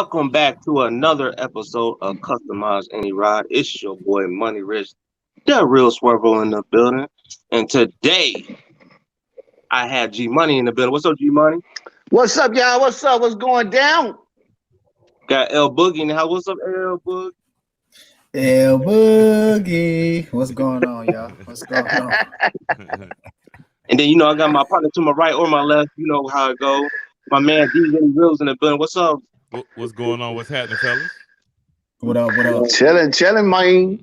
Welcome back to another episode of Customize Any Ride. It's your boy Money Rich, the real Swervo in the building. And today I have G Money in the building. What's up, G Money? What's up, y'all? What's up? What's going down? Got L Boogie in the house. What's up, L Boog? L Boogie. What's going on, y'all? What's going on? And then I got my partner to my right or my left. You know how it goes. My man DJ Reels in the building. What's up? What's going on? What's happening, fellas? What up? What up? Chilling, man.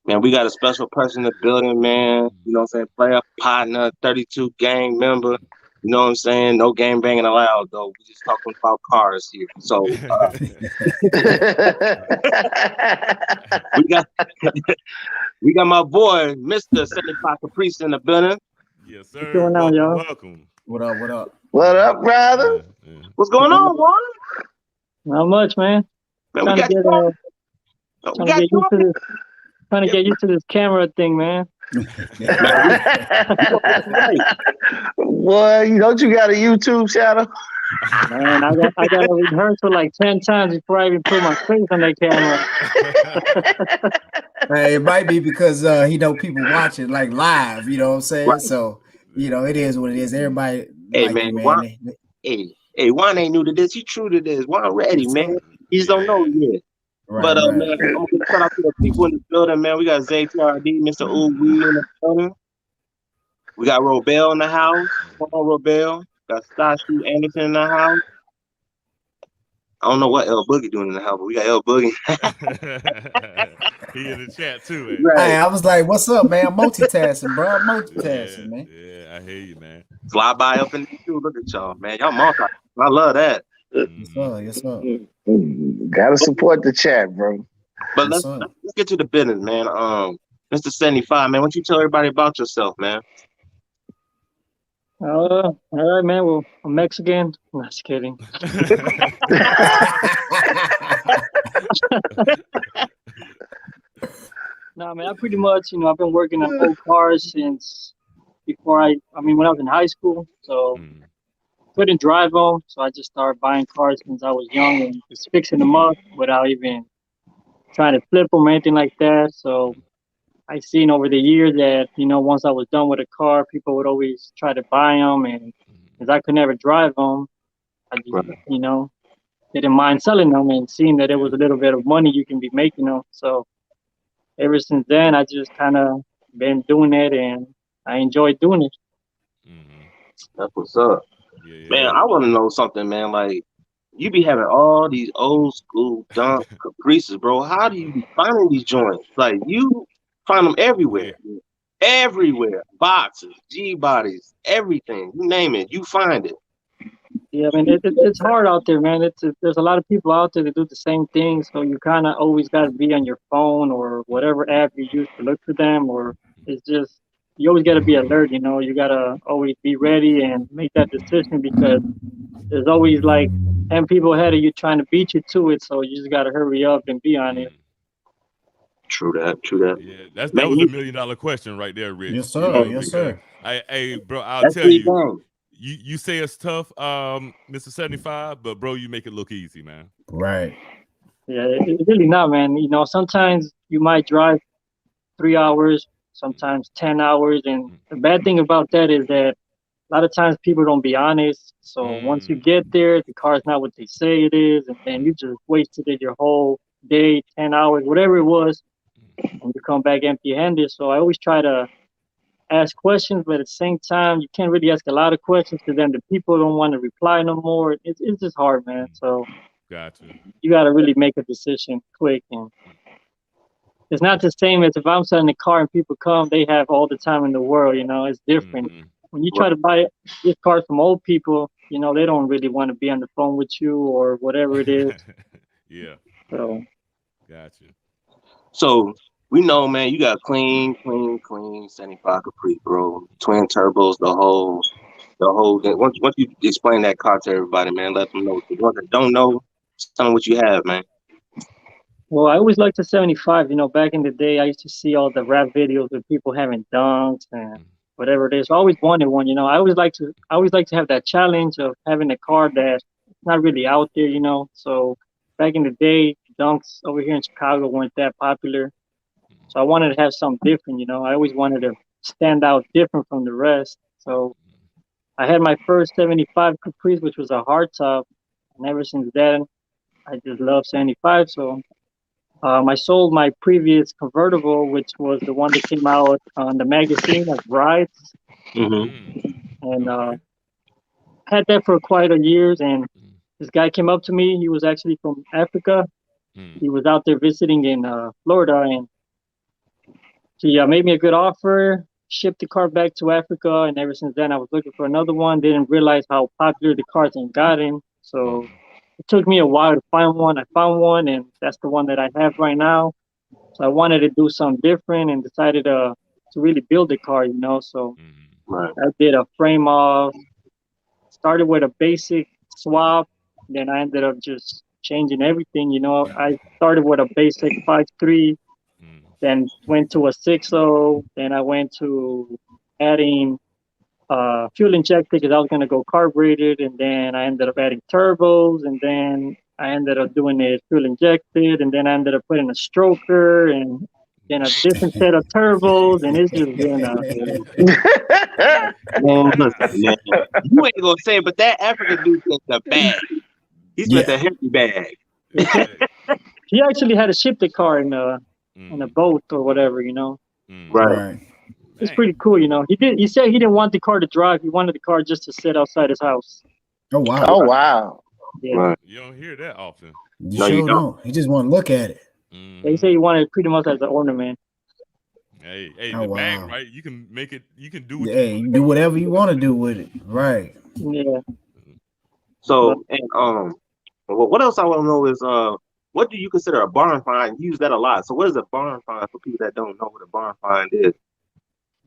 Man, we got a special person in the building, man. You know what I'm saying? Player, partner, 32 gang member. You know what I'm saying? No gang banging allowed, though. We just talking about cars here. So we got we got my boy, Mr. 75 Caprice in the building. Yes, sir. What's going on, y'all? Welcome. What up? What up? What up, brother? What's going on, boy? Not much, man. Man, Trying to get used to this camera thing, man. Boy, don't you got a YouTube channel? Man, I got to rehearse for like 10 times before I even put my face on that camera. Hey, it might be because he know people watching like live. You know what I'm saying? Right. So it is what it is. Everybody. Hey, like man, you, Juan, hey, Juan ain't new to this. He true to this. Juan ready, man. He just don't know yet. Right, But right. man, I'm gonna shout out to the people in the building, man. We got c.a.r, Mr. Ooh Wee in the building. We got Robel in the house. Come on, Robel. Got Stashu Anderson in the house. I don't know what L Boogie doing in the house, but we got L Boogie. He in the chat too, man. Right. Hey, I was like, "What's up, man? I'm multitasking, bro. I'm multitasking, man." Yeah, I hear you, man. Slide by up in the queue. Look at y'all, man. Y'all multi. I love that. Yes, sir. Yes, sir. Gotta support the chat, bro. But Yes, let's sir. get to the business, man. Mr. 75, man. Why don't you tell everybody about yourself, man? All right, man. Well, I'm Mexican. I'm just kidding. No, man, I pretty much, I've been working on old cars since before when I was in high school. So couldn't drive them. So I just started buying cars since I was young and just fixing them up without even trying to flip them or anything like that. So I seen over the years that, once I was done with a car, people would always try to buy them. And because I could never drive them, I just, didn't mind selling them and seeing that it was a little bit of money you can be making them. So ever since then, I just kind of been doing it and I enjoy doing it. That's what's up. Yeah. Man, I want to know something, man. Like, you be having all these old school dump Caprices, bro. How do you be finding these joints? Like, you find them everywhere. Yeah. Everywhere. Boxes, G-bodies, everything. You name it, you find it. Yeah, I mean, it's hard out there, man. There's a lot of people out there that do the same thing, so you kind of always got to be on your phone or whatever app you use to look for them, or it's just, you always got to be alert, you got to always be ready and make that decision because there's always like 10 people ahead of you trying to beat you to it, so you just got to hurry up and be on it. True that. Yeah, that was a $1 million question right there, Rich. Yes, sir. Yes, sir. Hey, bro, I'll That's tell you. Done. You say it's tough, Mr. 75, but bro, you make it look easy, man. Right. Yeah, it's really not, man. Sometimes you might drive 3 hours, sometimes 10 hours, and the bad thing about that is that a lot of times people don't be honest. So once you get there, the car is not what they say it is, and then you just wasted your whole day, 10 hours, whatever it was, and you come back empty-handed. So I always try to ask questions, but at the same time, you can't really ask a lot of questions because then the people don't want to reply no more. It's just hard, man. So Gotcha. you got to really make a decision quick. And it's not the same as if I'm selling a car and people come, they have all the time in the world, it's different. When you try to buy this car from old people, they don't really want to be on the phone with you or whatever it is. Yeah. So. Gotcha. So, we know, man, you got clean 75 Caprice, bro. Twin turbos, the whole thing. Once you explain that car to everybody, man, let them know. The ones that don't know, tell them what you have, man. Well, I always liked the 75. Back in the day, I used to see all the rap videos with people having dunks and whatever it is. So I always wanted one. I always like to have that challenge of having a car that's not really out there. So back in the day, dunks over here in Chicago weren't that popular. So I wanted to have something different, you know. I always wanted to stand out different from the rest. So I had my first 75 Caprice, which was a hard top. And ever since then, I just love 75. So I sold my previous convertible, which was the one that came out on the magazine as Rides. And had that for quite a years. And this guy came up to me. He was actually from Africa. He was out there visiting in Florida, and he made me a good offer. Shipped the car back to Africa, and ever since then, I was looking for another one. Didn't realize how popular the cars had gotten, so it took me a while to find one. I found one, and that's the one that I have right now. So I wanted to do something different, and decided to really build the car, you know. So I did a frame off. Started with a basic swap, then I ended up just changing everything. You know, I started with a basic 5.3, then went to a 6.0, then I went to adding fuel injected because I was gonna go carbureted, and then I ended up adding turbos, and then I ended up doing it fuel injected, and then I ended up putting a stroker and then a different set of turbos, and it's just been Man, listen, man. You ain't gonna say it, but that African dude spent the bag. He spent the heavy bag. he actually had to ship the car in a boat or whatever, you know. Right. It's pretty cool, you know. He said he didn't want the car to drive. He wanted the car just to sit outside his house. Oh wow. Oh wow. Yeah. Right. You don't hear that often. You No, sure you don't. don't. You just want to look at it. He said he wanted it pretty much as an ornament. Hey, Oh, the bag, wow. right? You can make it. You can do what Hey, you do whatever you want to do with it. Right. Yeah. So, and what else I want to know is what do you consider a barn find? You use that a lot. So, what is a barn find for people that don't know what a barn find is?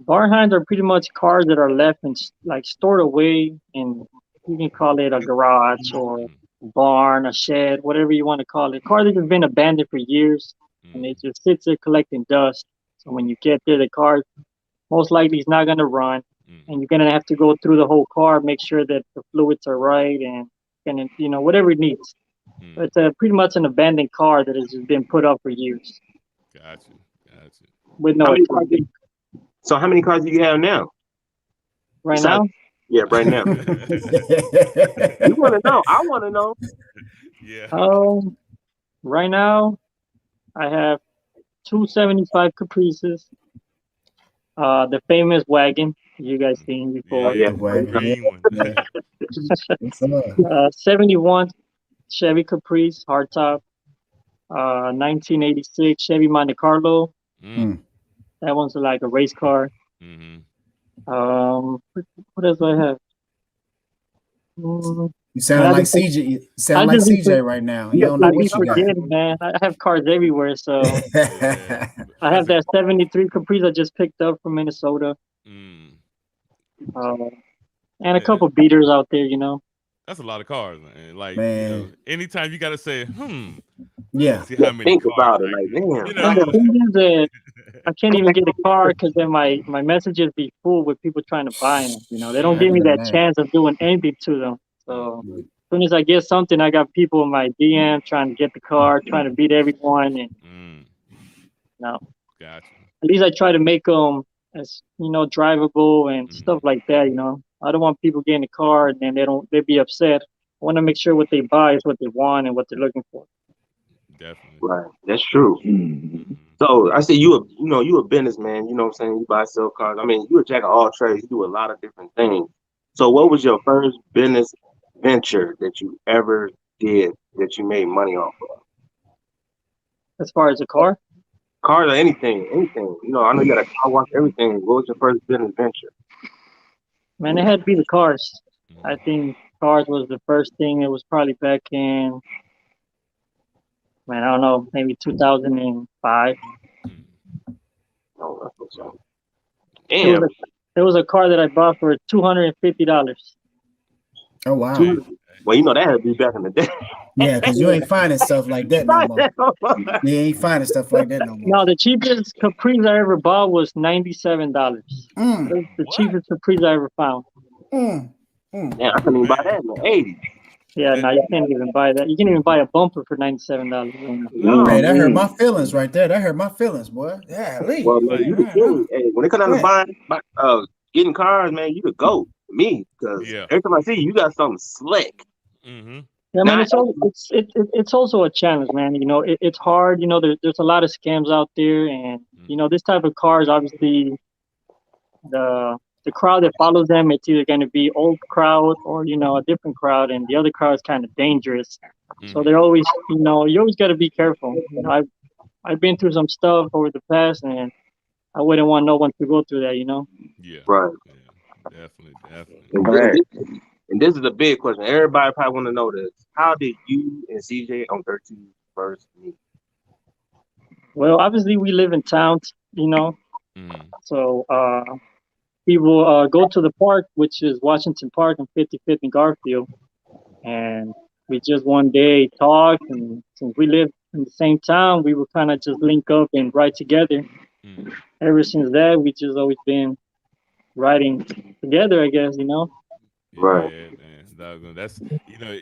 Barn finds are pretty much cars that are left and like stored away in, you can call it a garage or barn, a shed, whatever you want to call it. Car that has been abandoned for years and it just sits there collecting dust. So when you get there, the car most likely is not going to run, and you're going to have to go through the whole car, make sure that the fluids are right, and you know, whatever it needs. So it's pretty much an abandoned car that has just been put up for years. Gotcha. With no attention. So, how many cars do you have now? Right now? Yeah, right now. You want to know? I want to know. Yeah. Right now, I have 275 Caprices. The famous wagon you guys seen before. Yeah. The green one. 71 Chevy Caprice hardtop. 1986 Chevy Monte Carlo. That one's like a race car. What else do I have? You sound like CJ. You sound like CJ right now. You don't know what you got. Man. I have cars everywhere, so I have that 73 Caprice I just picked up from Minnesota. And a couple beaters out there, you know. That's a lot of cars, man. Like, Man. you know, anytime you gotta say, Yeah. see how many Think cars, about it, like, like, man. you And the know, thing is that I can't even get a car because then my messages be full with people trying to buy them. You know, they don't give me that chance of doing anything to them. So as soon as I get something, I got people in my DM trying to get the car, trying to beat everyone, and no. Gotcha. At least I try to make them as, you know, drivable and stuff like that. You know, I don't want people getting a car and then they'd be upset. I want to make sure what they buy is what they want and what they're looking for. Definitely. Right. That's true. So I say you a businessman, you know what I'm saying? You buy, sell cars. I mean, you a jack of all trades. You do a lot of different things. So what was your first business venture that you ever did that you made money off of? As far as a car? Cars or anything. You know, I know you got a car wash, everything. What was your first business venture? Man, it had to be the cars. I think cars was the first thing. It was probably back in, man, I don't know, maybe 2005. Oh, that's what's up. Damn. It was a car that I bought for $250. Oh wow. Well, you know that had to be back in the day. Yeah, because you ain't finding stuff like that no more. You ain't finding stuff like that no more. No, the cheapest Caprice I ever bought was $97. That's the cheapest Caprice I ever found. Yeah, I couldn't even buy that in the 80s. Yeah, no, you can't even buy that. You can't even buy a bumper for $97. No. Hey, that hurt my feelings right there. That hurt my feelings, boy. Yeah, Lee. Well, man, you the king. Hey, when it comes down to Man. getting cars, man, you the GOAT. Me, because Yeah. every time I see you, you got something slick. Mm-hmm. Yeah, Now, man, it's also a challenge, man. You know, it's hard. You know, there's a lot of scams out there, and you know, this type of cars, obviously, the crowd that follows them, it's either going to be old crowd or you know a different crowd, and the other crowd is kind of dangerous. So they're always, you know, you always got to be careful. You know, I've been through some stuff over the past, and I wouldn't want no one to go through that. You know. Yeah. right. Yeah. Definitely. And this is a big question. Everybody probably want to know this. How did you and CJ on 13 first meet? Well, obviously we live in town, you know, Mm. so we will go to the park, which is Washington Park and 55th and Garfield, and we just one day talked, and since we live in the same town, we will kind of just link up and ride together. Mm. Ever since that, we just always been riding together, I guess, you know. Right. Yeah, man. That's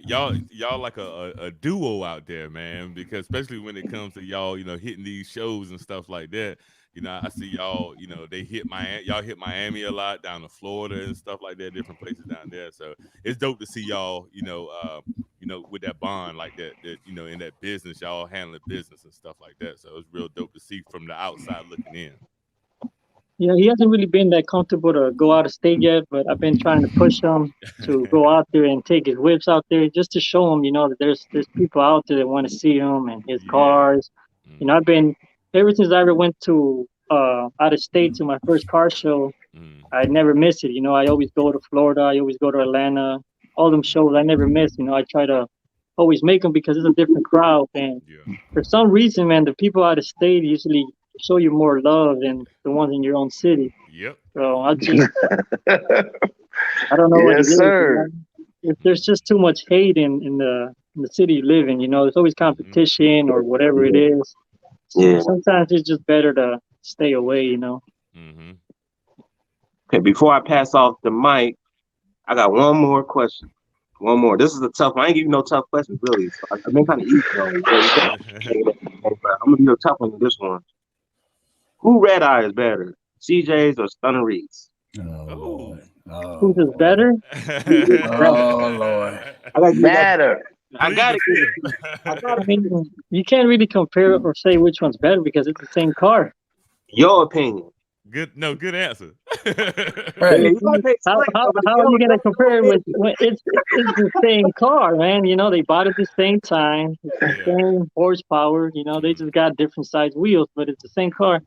y'all like a duo out there, man. Because especially when it comes to y'all, hitting these shows and stuff like that. I see y'all. They hit y'all hit Miami a lot, down to Florida and stuff like that, different places down there. So it's dope to see y'all. With that bond like that. That in that business, y'all handling business and stuff like that. So it's real dope to see from the outside looking in. Yeah, he hasn't really been that comfortable to go out of state yet, but I've been trying to push him to go out there and take his whips out there just to show him, you know, that there's people out there that want to see him and his cars. You know, I've been ever since I ever went to out of state to my first car show, I never miss it. You know, I always go to Florida, I always go to Atlanta, all them shows I never miss. You know, I try to always make them because it's a different crowd, and for some reason, man, the people out of state usually show you more love than the ones in your own city. Yep. So I don't know what it Yes, is. sir. If there's just too much hate in the city you live in, you know, there's always competition or whatever it is. Yeah. Sometimes it's just better to stay away, you know. Okay, before I pass off the mic, I got one more question. One more. This is a tough one. I ain't give you no tough questions, really. So I've been kind of easy on it. I'm going to be a tough one in this one. Who red eye is better, CJ's or Stunner Reed's? Oh, Lord. Who's is better? Oh, Lord. I got you. Matter. I got it. I mean, you can't really compare or say which one's better because it's the same car. Your opinion. Good answer. Right. How are you gonna compare it with it's the same car, man? You know, they bought it the same time, it's the same horsepower. You know, they just got different size wheels, but it's the same car.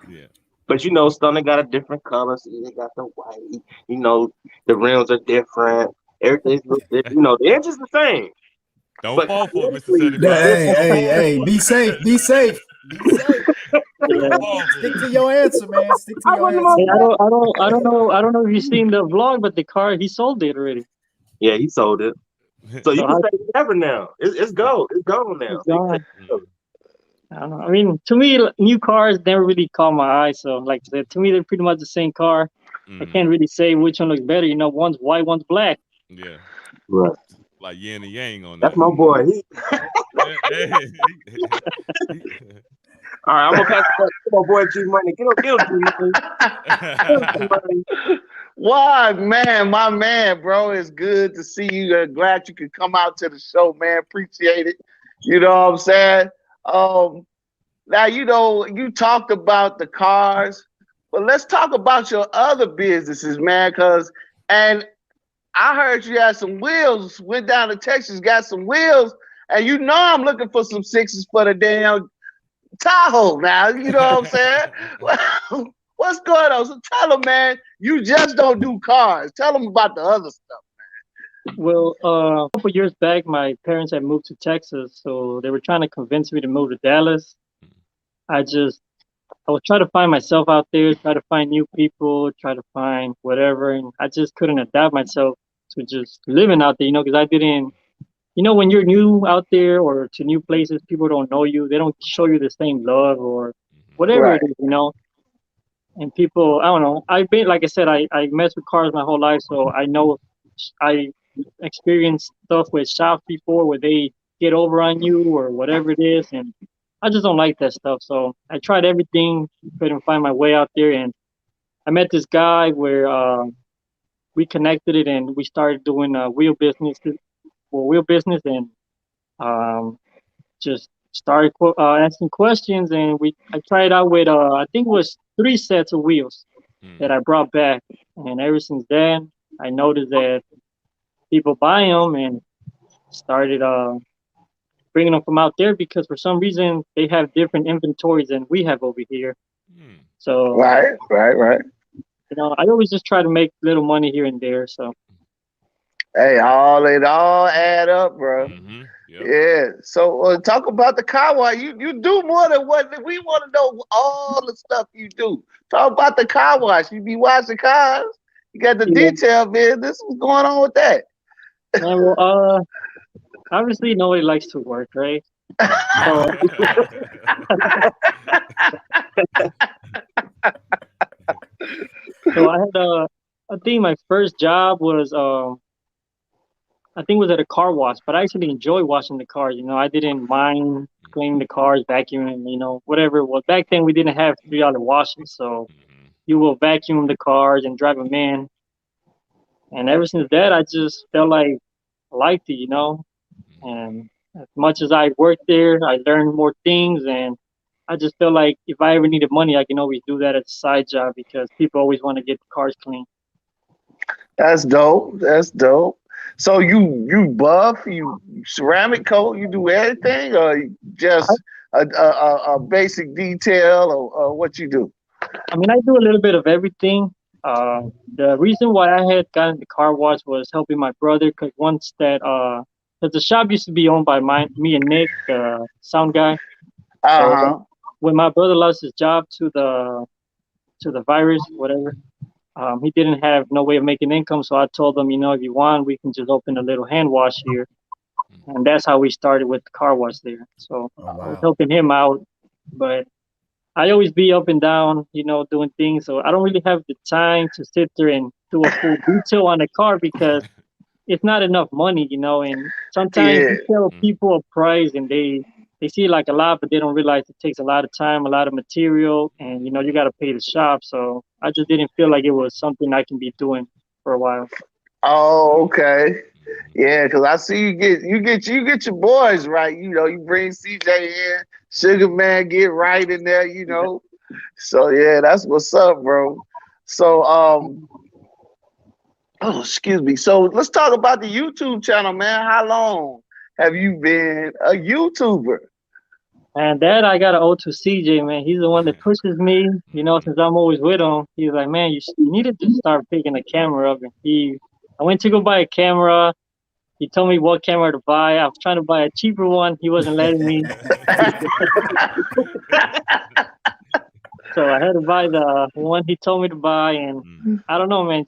Yeah. But Stunner got a different color. See, they got the white. The rims are different. Everything's different. The engine's the same. Don't fall for it, Mr. 75. Hey, be safe. Be safe. Yeah. Stick to your answer, man. Stick to your answer. Hey, I don't know if you've seen the vlog, but the car he sold it already. Yeah, he sold it. So you can say whatever now. It's gone. It's gone now. It's gone. I don't know. I mean, to me, new cars never really caught my eye. So, like I said, to me, they're pretty much the same car. I can't really say which one looks better. You know, one's white, one's black. Yeah. Right. Like yin and yang on That's that. my boy. All right, I'm gonna pass it to my boy G Money. Get him, G Money. Why, man, my man, bro. It's good to see you. Glad you could come out to the show, man. Appreciate it. You know what I'm saying? Now, you talked about the cars, but let's talk about your other businesses, man. And I heard you had some wheels, went down to Texas, got some wheels, and I'm looking for some sixes for the damn Tahoe now. You know what I'm saying? What's going on? So tell them, man, you just don't do cars. Tell them about the other stuff. Well, a couple years back, my parents had moved to Texas, so they were trying to convince me to move to Dallas. I was trying to find myself out there, try to find new people, try to find whatever, and I just couldn't adapt myself to just living out there, because I didn't, when you're new out there or to new places, people don't know you, they don't show you the same love or whatever it is, and people, I don't know, I've been, like I said, I messed with cars my whole life, so I know experienced stuff with shops before where they get over on you or whatever it is, and I just don't like that stuff. So I tried everything, couldn't find my way out there, and I met this guy where we connected it and we started doing wheel business, and um, just started asking questions, and I tried out with I think it was 3 sets of wheels that I brought back, and ever since then I noticed that people buy them and started bringing them from out there because for some reason they have different inventories than we have over here. So Right. I always just try to make little money here and there. So Hey, it all add up, bro. Yep. Yeah. So talk about the car wash. You do more than what we want to know. All the stuff you do. Talk about the car wash. You be washing cars. You got the yeah, detail business. What's going on with that? man. Well, obviously nobody likes to work, right? So, so I had I think my first job was I think it was at a car wash, but I actually enjoy washing the cars. I didn't mind cleaning the cars, vacuuming, whatever it was. Back then we didn't have $3 washes, so you will vacuum the cars and drive them in. And ever since that, I just felt like I liked it. And as much as I worked there, I learned more things, and I just felt like if I ever needed money, I can always do that as a side job because people always want to get the cars clean. That's dope. That's dope. So you buff, you ceramic coat, you do everything, or just a basic detail, or what you do? I mean, I do a little bit of everything. The reason why I had gotten the car wash was helping my brother because because the shop used to be owned by me and Nick, the sound guy. So Uh huh. when my brother lost his job to the virus, whatever, he didn't have no way of making income. So I told him, if you want, we can just open a little hand wash here, and that's how we started with the car wash there. So Oh I was wow. helping him out, but I always be up and down, doing things. So I don't really have the time to sit there and do a full detail on a car because it's not enough money. And sometimes Yeah. you tell people a price and they see like a lot, but they don't realize it takes a lot of time, a lot of material, and you got to pay the shop. So I just didn't feel like it was something I can be doing for a while. Oh, okay. Yeah, because I see you get your boys right. You bring CJ in, Sugar Man get right in there. So yeah, that's what's up, bro. So oh, excuse me. So let's talk about the YouTube channel, man. How long have you been a YouTuber? And that I got to owe to CJ, man. He's the one that pushes me, since I'm always with him. He's like, man, you needed to start picking a camera up. And I went to go buy a camera. He told me what camera to buy. I was trying to buy a cheaper one. He wasn't letting me. So I had to buy the one he told me to buy. And I don't know, man,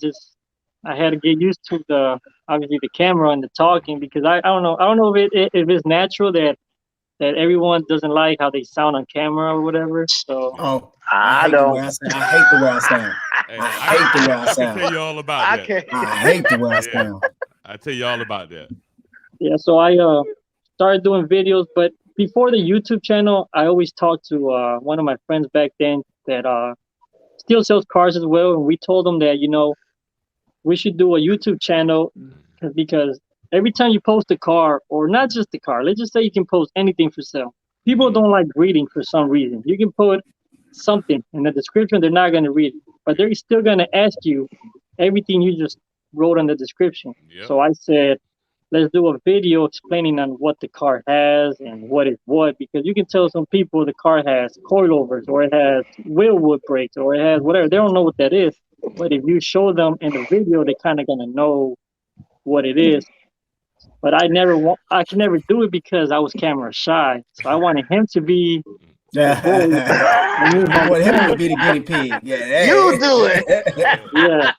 I had to get used to obviously the camera and the talking because I don't know. I don't know if it's natural that everyone doesn't like how they sound on camera or whatever. So Oh, I I hate the way don't. I sound. I hate the way I sound. Hey, I hate the way I I can sound. tell you all about I that. can't. I hate the way I Yeah, sound. I tell you all about that. yeah, so I started doing videos, but before the YouTube channel, I always talked to one of my friends back then that still sells cars as well, and we told him that we should do a YouTube channel because every time you post a car, or not just a car, let's just say you can post anything for sale. People don't like reading for some reason. You can put something in the description, they're not going to read it, but they're still going to ask you everything you just wrote in the description. Yep. So I said, let's do a video explaining on what the car has and what is what, because you can tell some people the car has coilovers or it has wheel wood brakes or it has whatever. They don't know what that is. But if you show them in the video, they kind of gonna know what it is. But I can never do it because I was camera shy. So I wanted him to be the voice and me You on the want him to camera. be the guinea pig. You Yeah. do it. Yeah,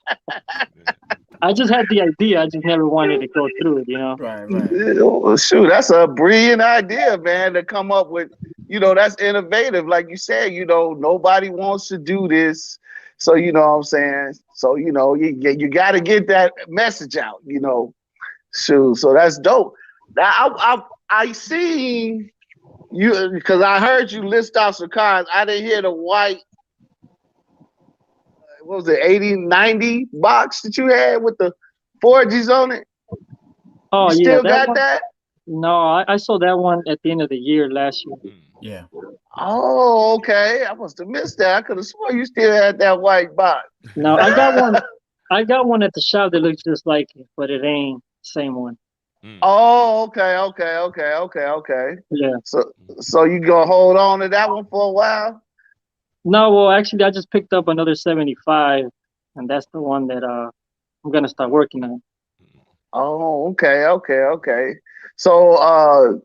I just had the idea. I just never wanted to go through it. Right, right. Oh, shoot, that's a brilliant idea, man, to come up with. That's innovative. Like you said, nobody wants to do this. So, what I'm saying? So, you got to get that message out. Shoot, so that's dope. Now I seen you because I heard you list out some cars. I didn't hear the white. What was it, 8090 box that you had with the 4Gs on it? Oh You yeah, still that got one. that? No, I saw that one at the end of the year last year. Yeah. Oh, okay. I must have missed that. I could have sworn you still had that white box. No, I got one. I got one at the shop that looks just like it, but it ain't the same one. Oh, okay. Yeah. So you gonna hold on to that one for a while? No, well, actually, I just picked up another 75, and that's the one that I'm gonna start working on. Oh, okay. So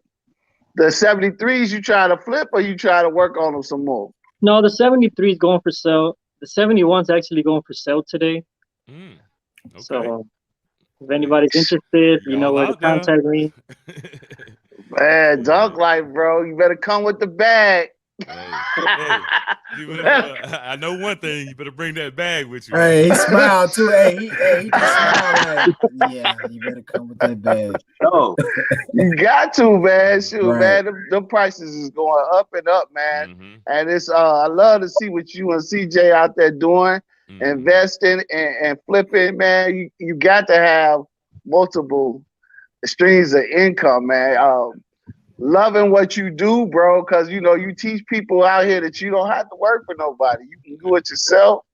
the 73s you try to flip or you try to work on them some more? No, the 73 is going for sale. The 71's actually going for sale today. Okay. So if anybody's interested, you know where to contact me. Man, dunk life, bro. You better come with the bag. Hey, I know one thing. You better bring that bag with you. Hey, he smiled too. Hey, he just smiled like, yeah, you better come with that bag. Oh, you got to, man. Shoot, man. The prices is going up and up, man. And it's I love to see what you and CJ out there doing, investing and flipping, man. You got to have multiple streams of income, man. Loving what you do, bro, because you know you teach people out here that you don't have to work for nobody. You can do it yourself.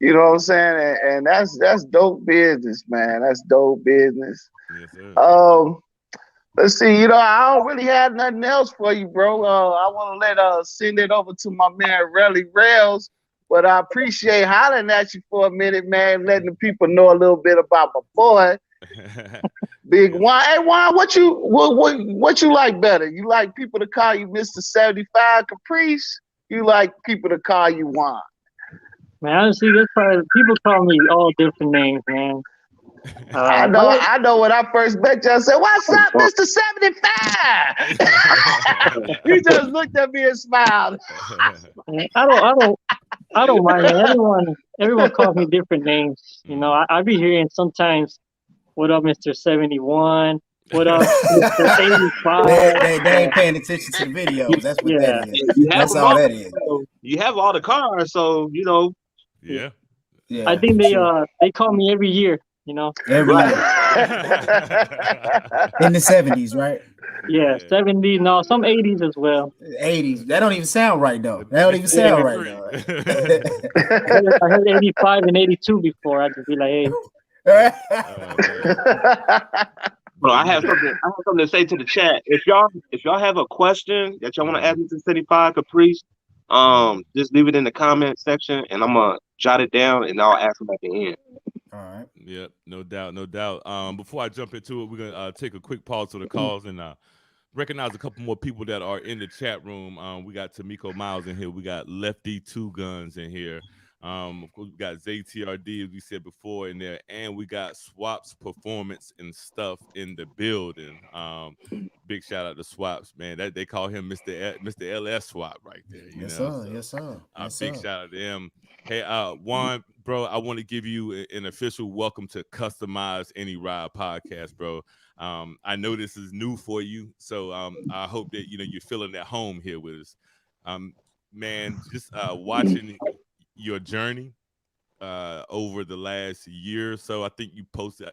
You know what I'm saying? And that's dope business, man. That's dope business. Yes, sir. Let's see. You know, I don't really have nothing else for you, bro. I want to send it over to my man Relly Rails. But I appreciate hollering at you for a minute, man, letting the people know a little bit about my boy. Big Juan. Hey Juan, what you like better? You like people to call you Mr. 75 Caprice? You like people to call you Juan? Man, honestly, this part people call me all different names, man. I know. When I first met you, I said, "What's up, Mr. 75?" You just looked at me and smiled. I don't mind, man. Everyone calls me different names. You know, I be hearing sometimes, "What up, Mr. 71? What up, Mr. 85?" They ain't paying attention to the videos. That's what that is. That's all that is. You have all the cars, so you know. Yeah. I think they call me every year. You know, every year. In the 70s, right? Yeah, 70s. No, some 80s as well. 80s. That don't even sound right though. That don't even sound right though. I heard 85 and 82 before. I'd just be like, hey. Well, I have something to say to the chat. If y'all have a question that y'all want to ask me to 75 Caprice, just leave it in the comment section and I'm gonna jot it down and I'll ask them at the end. All right. Yep, no doubt. Before I jump into it, we're gonna take a quick pause to the calls and recognize a couple more people that are in the chat room. We got Tamiko Miles in here. We got Lefty Two Guns in here. Of course, we got ZTRD, as we said before, in there, and we got Swaps Performance and Stuff in the building. Big shout out to Swaps, man. That they call him Mr. LS Swap right there. Yes, sir. Big shout out to him. Hey, Juan, bro, I want to give you an official welcome to Customize Any Ride podcast, bro. I know this is new for you, so I hope that you're feeling at home here with us. Man, just watching your journey over the last year or so. I think you posted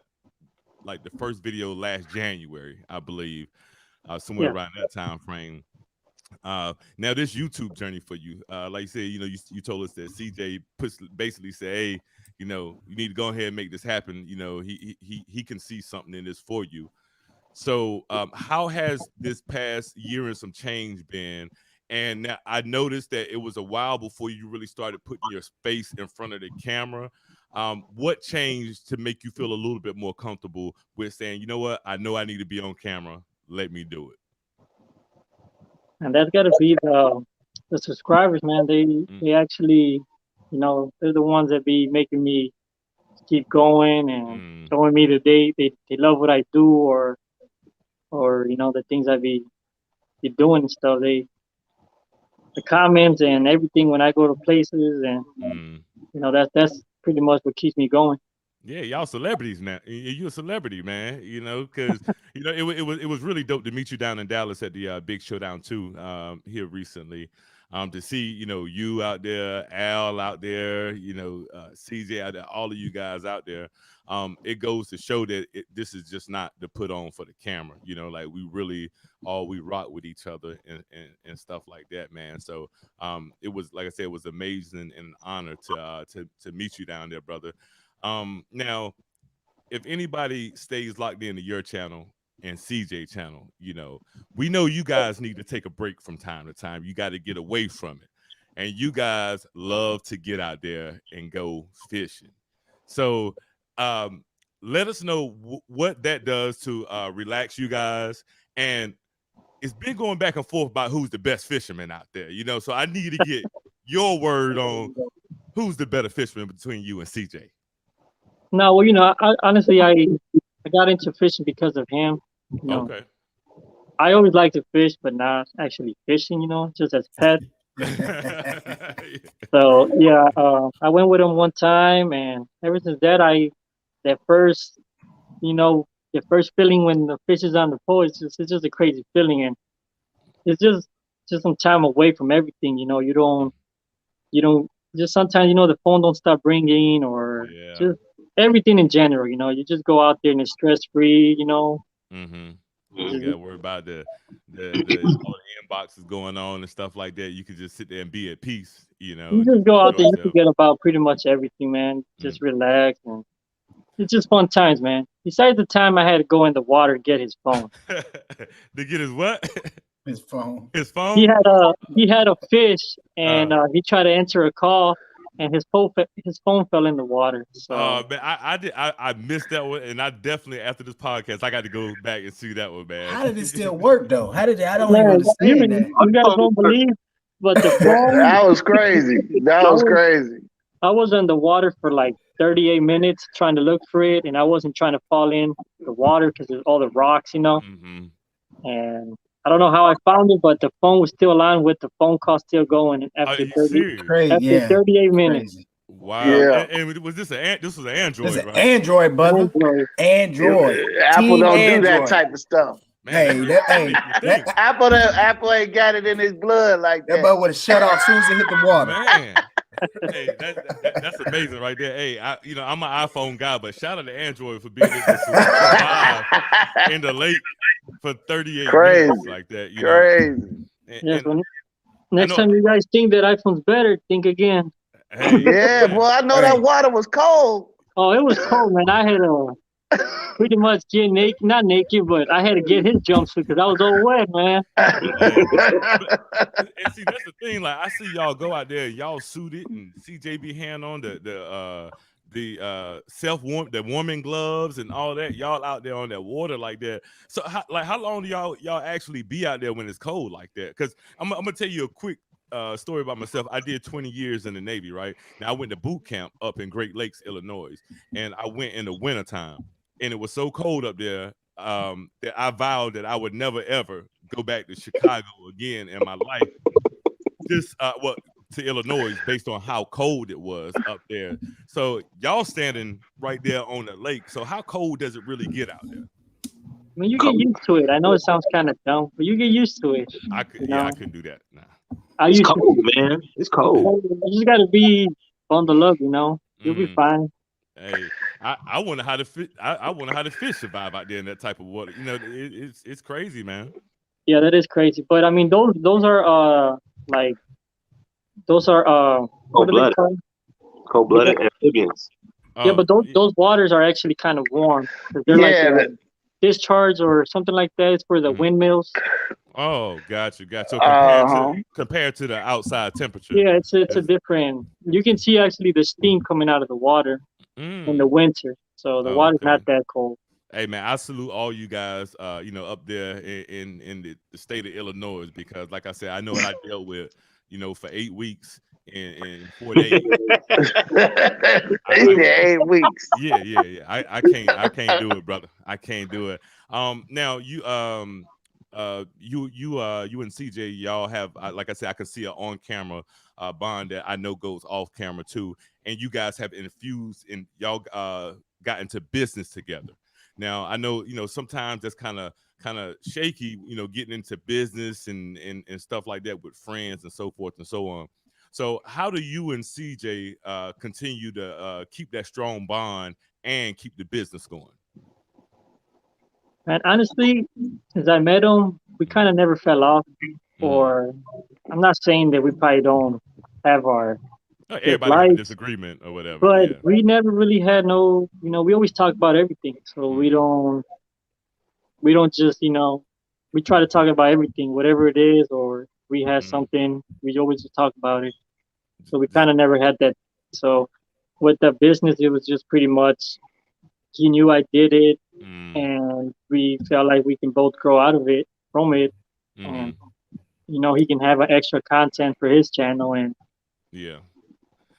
like the first video last January, I believe, somewhere around that time frame. Now this YouTube journey for you, like you said, you told us that CJ basically said, hey, you need to go ahead and make this happen. He can see something in this for you. So how has this past year and some change been? And now I noticed that it was a while before you really started putting your face in front of the camera. What changed to make you feel a little bit more comfortable with saying, you know what, I know I need to be on camera. Let me do it. And that's got to be the subscribers, man. They actually, they're the ones that be making me keep going and showing me that they love what I do or the things I be doing and stuff. The comments and everything when I go to places and that's pretty much what keeps me going. Yeah, y'all celebrities now. You're a celebrity, man. You know, because it was really dope to meet you down in Dallas at the Big Showdown 2 here recently. To see you out there, Al out there, CJ out there, all of you guys out there. It goes to show that this is just not to put on for the camera. Like we really all we rock with each other and stuff like that, man. So it was, like I said, it was amazing and an honor to meet you down there, brother. Now, if anybody stays locked into your channel and CJ channel, we know you guys need to take a break from time to time. You got to get away from it. And you guys love to get out there and go fishing. So let us know what that does to relax you guys. And it's been going back and forth about who's the best fisherman out there, so I need to get your word on who's the better fisherman between you and CJ. No, well, honestly, I got into fishing because of him. Okay. I always liked to fish, but not actually fishing. Just as pet. So yeah, I went with him one time, and ever since that first, the first feeling when the fish is on the pole, it's just a crazy feeling, and it's just some time away from everything. You don't just sometimes the phone don't stop ringing or just everything in general. You just go out there and it's stress free. Mm-hmm. You gotta worry about the all the inboxes going on and stuff like that. You could just sit there and be at peace. You just go out there, you yourself. forget about pretty much everything, man. Just relax, and it's just fun times, man. Besides the time I had to go in the water to get his phone. To get his what? His phone. His phone. He had a fish, and he tried to answer a call, and his phone fell in the water. So man, I missed that one, and I definitely, after this podcast, I got to go back and see that one, man. How did it still work though? How did it? I don't even understand that. You guys won't believe, but the phone that was crazy. That was crazy. I was in the water for like 38 minutes trying to look for it, and I wasn't trying to fall in the water because there's all the rocks, Mm-hmm. And I don't know how I found it, but the phone was still on with the phone call still going after 38 minutes. Crazy. Wow. Yeah. And was this this was an Android? It's an Android, brother. Android. Apple don't Android. do that type of stuff. Man, Apple ain't got it in his blood like that. That boy would have shut off as soon as it hit the water. Man. Hey, that's amazing right there. Hey, I'm an iPhone guy, but shout out to Android for being able to survive in the lake for 38 minutes like that. Crazy. Next time you guys think that iPhone's better, think again. Hey, yeah, boy, I know that water was cold. Oh, it was cold, man. I had to pretty much get naked, not naked, but I had to get his jumpsuit because I was all wet, man. And see, that's the thing. Like, I see y'all go out there, y'all suited, and CJ be hand on the warming gloves and all that. Y'all out there on that water like that. So, how long do y'all actually be out there when it's cold like that? Because I'm gonna tell you a quick story about myself. I did 20 years in the Navy, right? Now I went to boot camp up in Great Lakes, Illinois, and I went in the wintertime, and it was so cold up there that I vowed that I would never ever go back to Chicago again in my life. To Illinois, based on how cold it was up there. So y'all standing right there on the lake. So how cold does it really get out there? I mean, you get used to it. I know it sounds kind of dumb, but you get used to it. I couldn't do that. Nah. It's cold, man. It's cold. You just gotta be bundled up, You'll be fine. Hey, I wonder how the fish survive out there in that type of water. It's crazy, man. Yeah, that is crazy. But I mean, those are cold-blooded amphibians. Yeah, but those waters are actually kind of warm. They're like discharge or something like that. It's for the windmills. Oh, gotcha. So compared to the outside temperature. Yeah, it's a different. You can see actually the steam coming out of the water in the winter. So the water's not that cold. Hey man, I salute all you guys, up there in the state of Illinois, because like I said, I know what I dealt with, for 8 weeks in 4 days. 8 weeks. Yeah. I can't do it, brother. I can't do it. Now you and CJ, y'all have, like I said, I can see an on camera bond that I know goes off camera too, and you guys have infused in y'all got into business together. Now I know, sometimes that's kind of shaky, getting into business and stuff like that with friends and so forth and so on. So how do you and CJ continue to keep that strong bond and keep the business going? And honestly, since I met him, we kind of never fell off. Or I'm not saying that we probably don't have our everybody have a dislikes, disagreement or whatever. but Yeah. we never really had no. We always talk about everything, so we don't just we try to talk about everything, whatever it is, or we have something, we always just talk about it. So we kind of never had that. So with the business, it was just pretty much he knew I did it, and we felt like we can both grow out of it from it, and he can have an extra content for his channel, and yeah.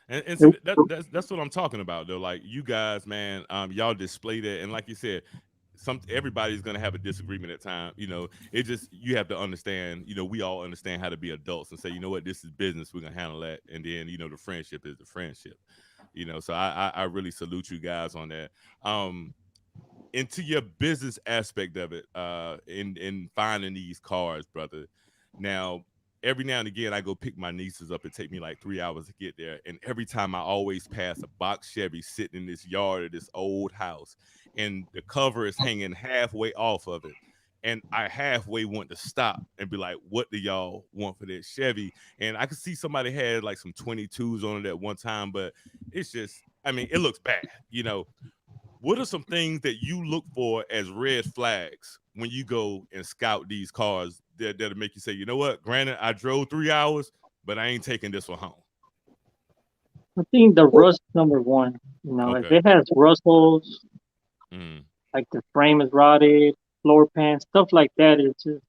And see, that's what I'm talking about though. Like you guys, man, y'all display that, and like you said, everybody's gonna have a disagreement at time. It just, you have to understand. We all understand how to be adults and say, you know what, this is business. We're gonna handle that, and then the friendship is the friendship. So I really salute you guys on that. Into your business aspect of it, in finding these cars, brother. Now, every now and again, I go pick my nieces up. It take me like 3 hours to get there, and every time I always pass a box Chevy sitting in this yard of this old house, and the cover is hanging halfway off of it, and I halfway want to stop and be like, "What do y'all want for this Chevy?" And I could see somebody had like some 22s on it at one time, but it's just, I mean, it looks bad, What are some things that you look for as red flags when you go and scout these cars that'll make you say, you know what, granted, I drove 3 hours, but I ain't taking this one home? I think the rust number one. If it has rust holes, like the frame is rotted, floor pans, stuff like that, it's just,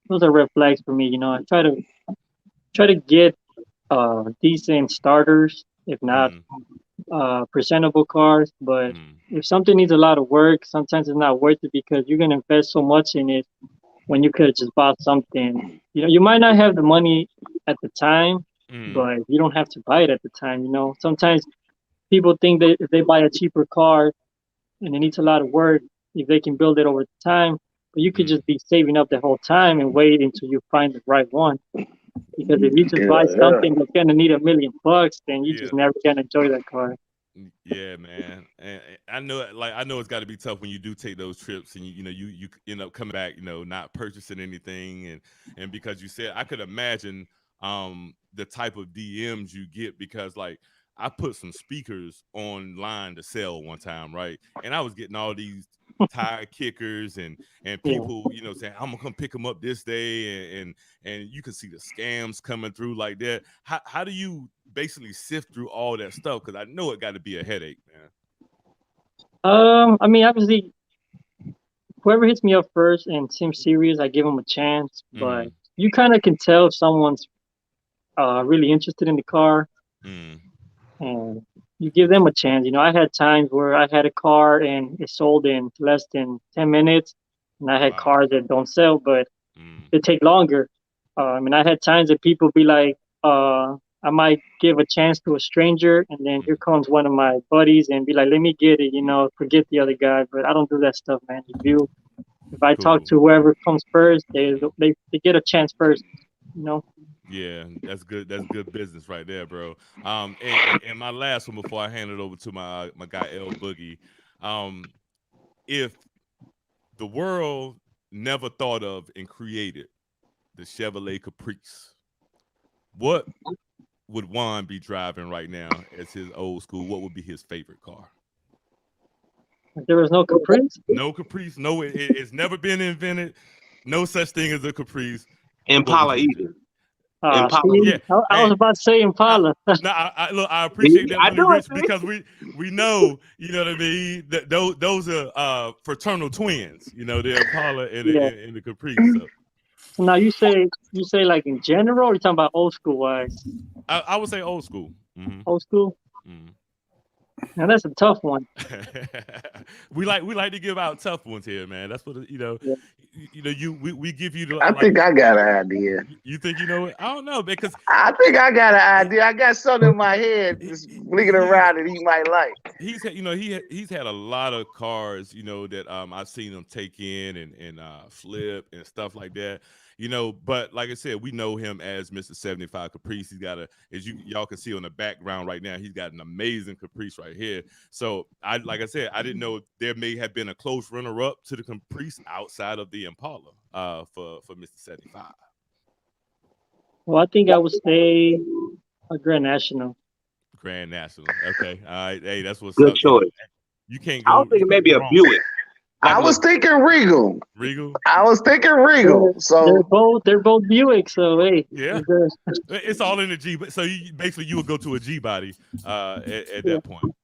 those are red flags for me. I try to get decent starters, if not presentable cars. But if something needs a lot of work, sometimes it's not worth it because you're gonna invest so much in it when you could have just bought something. You might not have the money at the time, but you don't have to buy it at the time. Sometimes people think that if they buy a cheaper car and it needs a lot of work, if they can build it over time, but you could just be saving up the whole time and wait until you find the right one. Because if you just buy something that's gonna need $1 million, then you just never gonna enjoy that car. Yeah, man. And I know it's got to be tough when you do take those trips and you end up coming back, not purchasing anything, and because you said, I could imagine the type of DMs you get, because like I put some speakers online to sell one time, right? And I was getting all these tire kickers and people, saying, I'm gonna come pick them up this day, and you can see the scams coming through like that. How do you basically sift through all that stuff? Because I know it got to be a headache, man. I mean, obviously, whoever hits me up first and seems serious, I give them a chance. But you kind of can tell if someone's really interested in the car, and you give them a chance. I had times where I had a car and it sold in less than 10 minutes, and I had cars that don't sell, but they take longer. I mean, I had times that people be like, I might give a chance to a stranger, and then here comes one of my buddies and be like, let me get it, forget the other guy. But I don't do that stuff, man. If I talk to whoever comes first, they get a chance first, Yeah, that's good. That's good business right there, bro. And my last one before I hand it over to my guy L Boogie, if the world never thought of and created the Chevrolet Caprice, what would Juan be driving right now as his old school? What would be his favorite car? There was no Caprice? No Caprice. No, it's never been invented. No such thing as a Caprice. Impala either. Impala. Yeah. I was about to say Impala. Look, I appreciate that, Money Rich, because we know, you know what I mean, that those are fraternal twins, the Impala and the Caprice. So now you say like in general, or you talking about old school wise? I would say old school. Old school. Now that's a tough one. we like to give out tough ones here, man. That's what Yeah. we give you the I think I got an idea. You think you know it? I don't know, because I think I got an idea. I got something in my head just blinking around that he might like. he's he's had a lot of cars, that I've seen him take in and flip and stuff like that. But like I said, we know him as Mr. 75 Caprice. He's got as y'all can see on the background right now, he's got an amazing Caprice right here. So like I said, I didn't know there may have been a close runner-up to the Caprice outside of the Impala for Mr. 75. Well, I think I would say a Grand National. Grand National. Okay. All right. Hey, that's what's Good up. choice. You can't I go. was thinking you can't maybe go a wrong. Buick. I was thinking Regal. Regal. I was thinking Regal. So they're both Buick. So hey, Yeah. It's all in the G. But so basically you would go to a G body at that point.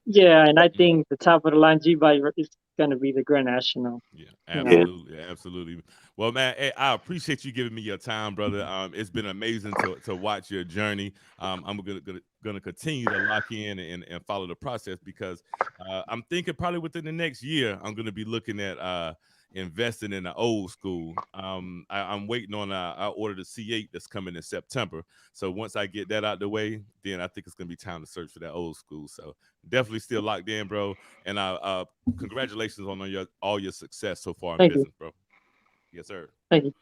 Yeah, and I think the top of the line G body is gonna be the Grand National. Yeah, absolutely, absolutely. Well, man, hey, I appreciate you giving me your time, brother. It's been amazing to watch your journey. I'm gonna continue to lock in and follow the process, because I'm thinking probably within the next year I'm gonna be looking at investing in the old school. I'm waiting on I ordered a C.A.R that's coming in September. So once I get that out the way, then I think it's gonna be time to search for that old school. So definitely still locked in, bro. And congratulations on all your success so far in business, bro. Yes, sir. Thank you.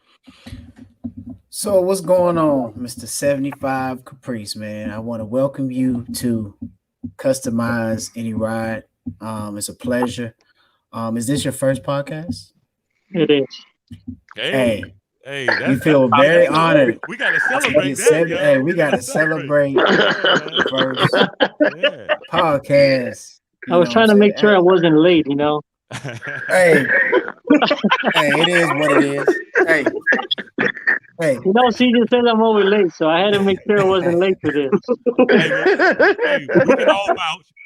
So what's going on, Mr. 75 Caprice, man? I want to welcome you to customizeanyride. It's a pleasure. Is this your first podcast? It is. Hey, we feel very honored. We gotta celebrate that, yo. Hey, we gotta celebrate first podcast. I was trying to make sure I wasn't late, Hey, it is what it is. Hey. She just said I'm always late, so I had to make sure I wasn't late for this. Hey,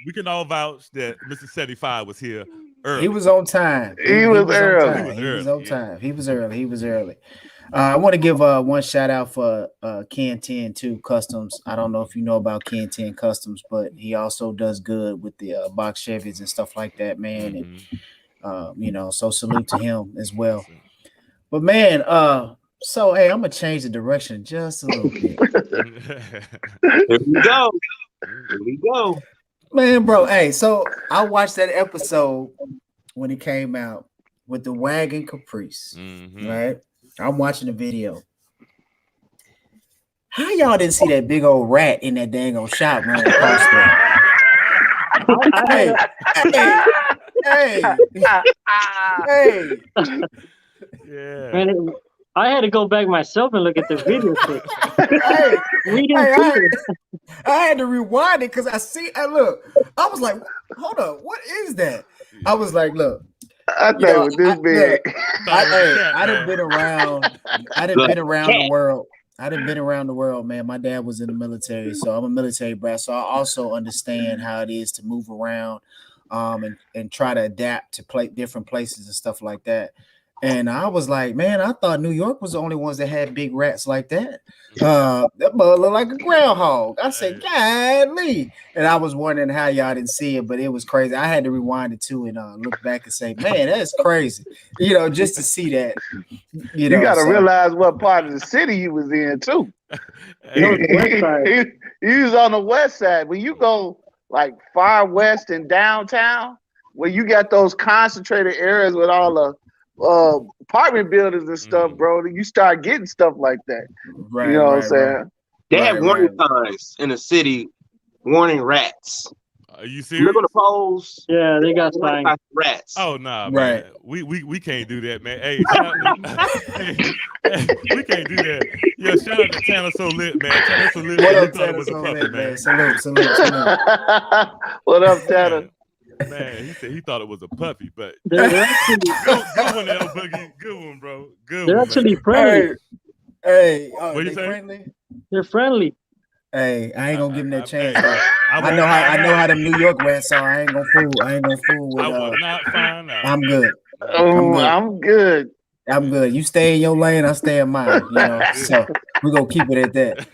we can all vouch that Mr. 75 was here early. He was on time. He was early. He was on time. He was early. I want to give one shout out for Ken 10 2 Customs. I don't know if you know about Ken 10 Customs, but he also does good with the box Chevys and stuff like that, man. And so salute to him as well. But man, so hey, I'm gonna change the direction just a little bit. Here we go. Man, bro. Hey, so I watched that episode when it came out with the wagon Caprice, right? I'm watching the video. How y'all didn't see that big old rat in that dang old shop running across there? Hey. Yeah. Man, I had to go back myself and look at the video clip. I had to rewind it because I was like, hold up, what is that? I was like, look, I thought it was this big. I done been around. I done been around the world. I done been around the world, man. My dad was in the military, so I'm a military brat. So I also understand how it is to move around, and try to adapt to different places and stuff like that. And I was like, man, I thought New York was the only ones that had big rats like that. That bug looked like a groundhog. I said, golly. And I was wondering how y'all didn't see it, but it was crazy. I had to rewind it too and look back and say, man, that's crazy. Just to see that. You got to realize what part of the city he was in too. He was on the west side. When you go like far west and downtown, where you got those concentrated areas with all the apartment buildings and stuff, bro, you start getting stuff like that. Right, you know what I'm saying? They have warning signs in the city, warning rats. Are you serious? Look on the poles. Yeah, they got signs. Rats. Oh nah, right. Man. We can't do that, man. Hey, we can't do that. Yo, shout out to Tanner So Lit, man. Tanner So Lit. What up, Tanner So Lit, man? Salute. What up, Tanner? Man, he said he thought it was a puppy, but They're good one, L Boogie. Good one, bro. Good They're one. actually friendly. Hey, what you say? Friendly? They're friendly. Hey, I ain't gonna give him that chance. I know how them New York rats are. I ain't gonna fool with. I will not find out. I'm good. I'm good. I'm good. You stay in your lane, I stay in mine. So we're gonna keep it at that.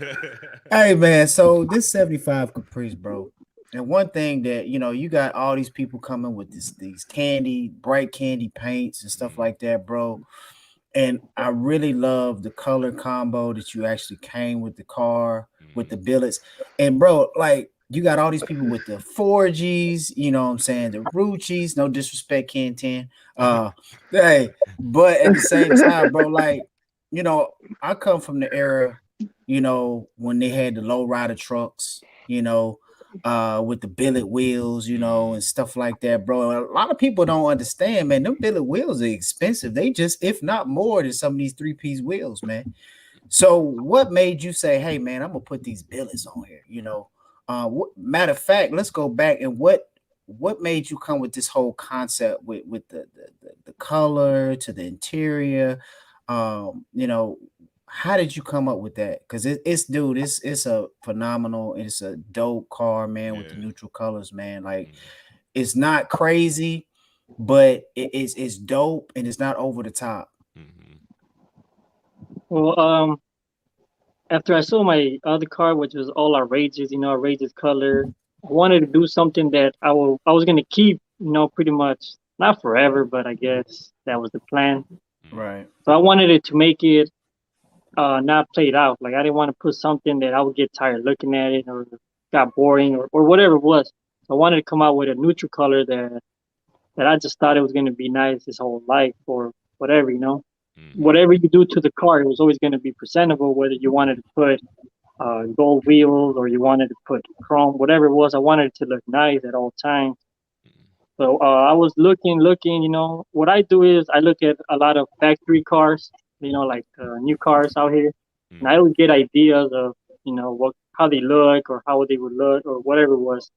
Hey man, so this 75 Caprice, bro. And one thing that you got all these people coming with these bright candy paints and stuff like that, bro. And I really love the color combo that you actually came with the car with the billets. And bro, like you got all these people with the 4Gs, you know what I'm saying, the Ruchis, no disrespect, Ken 10. Hey, but at the same time, bro, like, I come from the era, when they had the low rider trucks, with the billet wheels, and stuff like that, bro. A lot of people don't understand, man. Them billet wheels are expensive. They just, if not more than some of these 3-piece wheels, man. So what made you say, hey, man, I'm gonna put these billets on here? Matter of fact, let's go back and what made you come with this whole concept with the color to the interior? How did you come up with that? Because it's a phenomenal, it's a dope car, man, with the neutral colors, man. Like it's not crazy, but it's dope and it's not over the top. Well, after I saw my other car, which was all outrageous, outrageous color, I wanted to do something that I was gonna keep, pretty much not forever, but I guess that was the plan. Right. So I wanted it to make it not played out. Like I didn't want to put something that I would get tired looking at it or got boring or whatever it was. So I wanted to come out with a neutral color that I just thought it was gonna be nice his whole life or whatever, Whatever you do to the car, it was always gonna be presentable, whether you wanted to put gold wheels or you wanted to put chrome, whatever it was, I wanted it to look nice at all times. So I was looking, what I do is I look at a lot of factory cars, like new cars out here, and I would get ideas of, how they look or how they would look or whatever it was.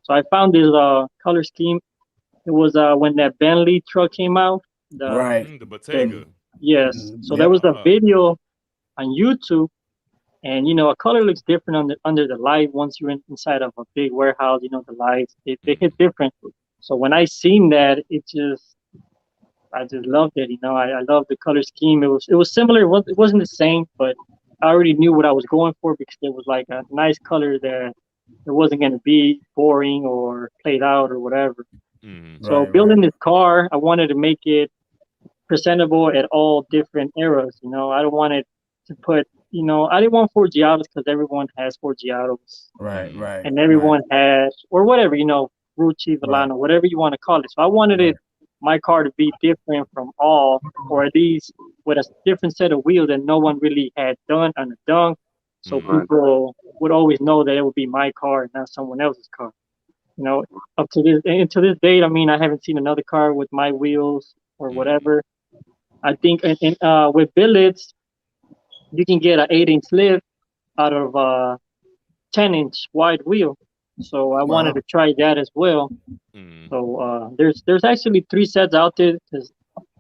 So I found this color scheme. It was when that Bentley truck came out. The Bottega. Yes. So there was a video on YouTube, and a color looks different under the light once you're inside of a big warehouse. The lights they hit different. So when I seen that, I just loved it. I loved the color scheme. It was similar. It wasn't the same, but I already knew what I was going for because it was like a nice color that it wasn't going to be boring or played out or whatever. So building this car, I wanted to make it presentable at all different eras. I don't want it to put, I didn't want Ford Giados because everyone has Ford Giados. Right. And everyone has, or whatever, Rucci, Volano, whatever you want to call it. So I wanted my car to be different from all, or at least with a different set of wheels that no one really had done on a dunk. So people would always know that it would be my car and not someone else's car. Up to this date, I mean, I haven't seen another car with my wheels or whatever. I think with billets, you can get an 8-inch lift out of a 10-inch wide wheel. So I wanted to try that as well. So there's actually 3 sets out there because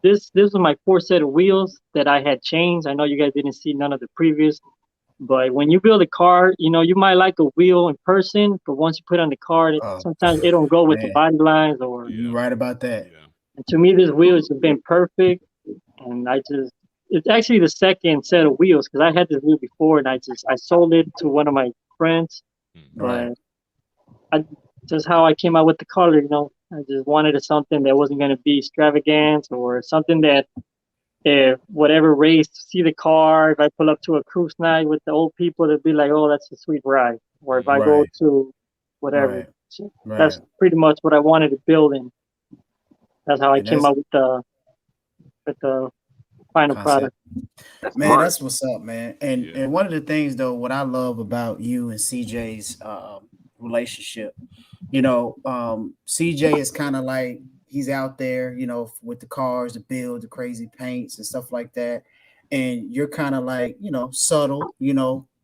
this was my 4th set of wheels that I had changed. I know you guys didn't see none of the previous, but when you build a car, you might like a wheel in person, but once you put it on the car, sometimes it don't go with the body lines. Or you're right about that. And to me, this wheel has been perfect, and it's actually the 2nd set of wheels because I had this wheel before, and I sold it to one of my friends, but just how I came out with the color, I just wanted something that wasn't going to be extravagant or something that if whatever race to see the car, if I pull up to a cruise night with the old people, they'll be like, oh, that's a sweet ride. Or if I go to whatever. So that's pretty much what I wanted to build, and that's how I came up with the final product. Man, that's what's up, man. And one of the things though, what I love about you and CJ's relationship, CJ is kind of like he's out there, with the cars, the build, the crazy paints and stuff like that. And you're kind of like, subtle,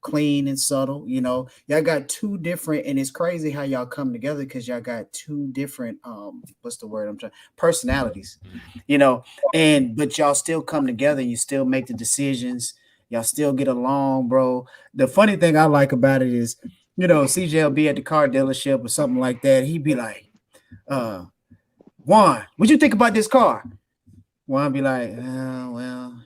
clean and subtle, y'all got 2 different, and it's crazy how y'all come together because y'all got 2 different what's the word I'm trying, personalities, but y'all still come together and you still make the decisions, y'all still get along, bro. The funny thing I like about it is, CJ will be at the car dealership or something like that, he'd be like, Juan, what'd you think about this car? Juan be like, well,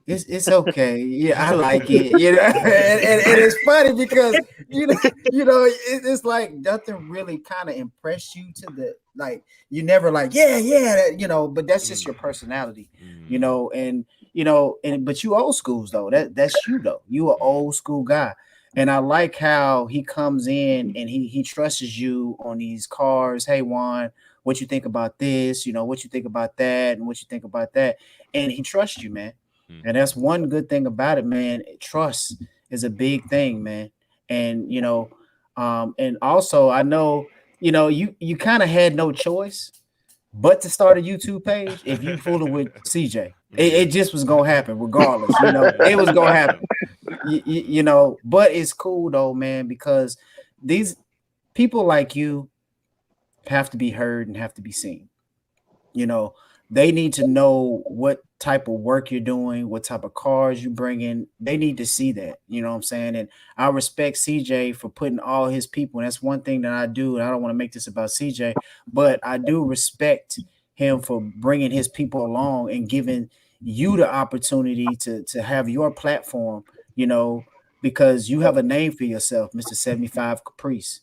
it's okay. Yeah, I like it. And it's funny because it's like nothing really kind of impressed you to the like. You never like, but that's just your personality, but you old schools though. That's you though. You an old school guy. And I like how he comes in and he trusts you on these cars. Hey, Juan, what you think about this? What you think about that, and what you think about that. And he trusts you, man. And that's one good thing about it, man. Trust is a big thing, man. And and also I know, you kind of had no choice but to start a YouTube page if you fooling with CJ. It just was gonna happen regardless. It was gonna happen. But it's cool though, man, because these people like you have to be heard and have to be seen. They need to know what type of work you're doing, what type of cars you bring in. They need to see that. You know what I'm saying? And I respect CJ for putting all his people. And that's one thing that I do. And I don't want to make this about CJ, but I do respect him for bringing his people along and giving you the opportunity to have your platform, because you have a name for yourself, Mr. 75 Caprice,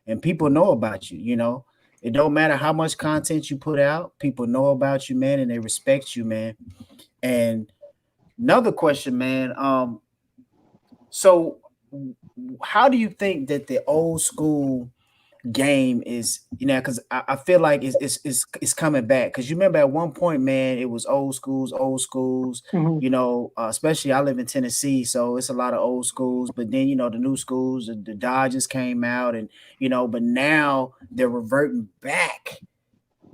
and people know about you, It don't matter how much content you put out, people know about you, man, and they respect you, man. And another question, man. So how do you think that the old school game is, because I feel like it's coming back, because you remember at one point, man, it was old schools, Mhm. Especially I live in Tennessee, so it's a lot of old schools, but then the new schools, the Dodgers came out, and but now they're reverting back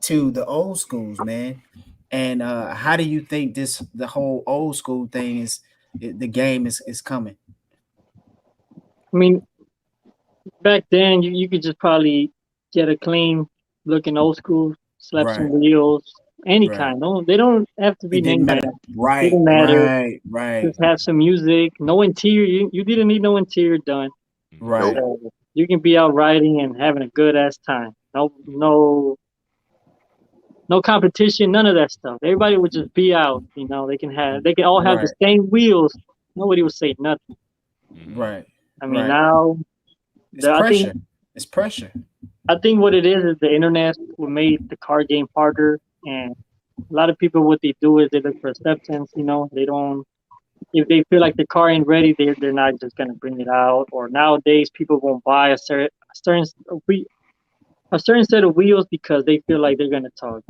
to the old schools, man. And how do you think the whole old school thing the game is coming? I mean, back then you could just probably get a clean looking old school, slap some Right, wheels, any right. kind. No, they don't have to be It didn't name matter. brand. Right, Didn't matter. right, right, Just have some music, no interior. You didn't need no interior done. Nope. right, So you can be out riding and having a good ass time. No competition, none of that stuff. Everybody would just be out. They can all have the right, same wheels. Nobody would say nothing. right, I mean, right. now It's I think pressure. It's pressure. what it is the internet what made the card game harder, and a lot of people what they do is they look for acceptance. They don't, if they feel like the car ain't ready, they're not just gonna bring it out. Or nowadays people won't buy a certain set of wheels because they feel like they're gonna talk,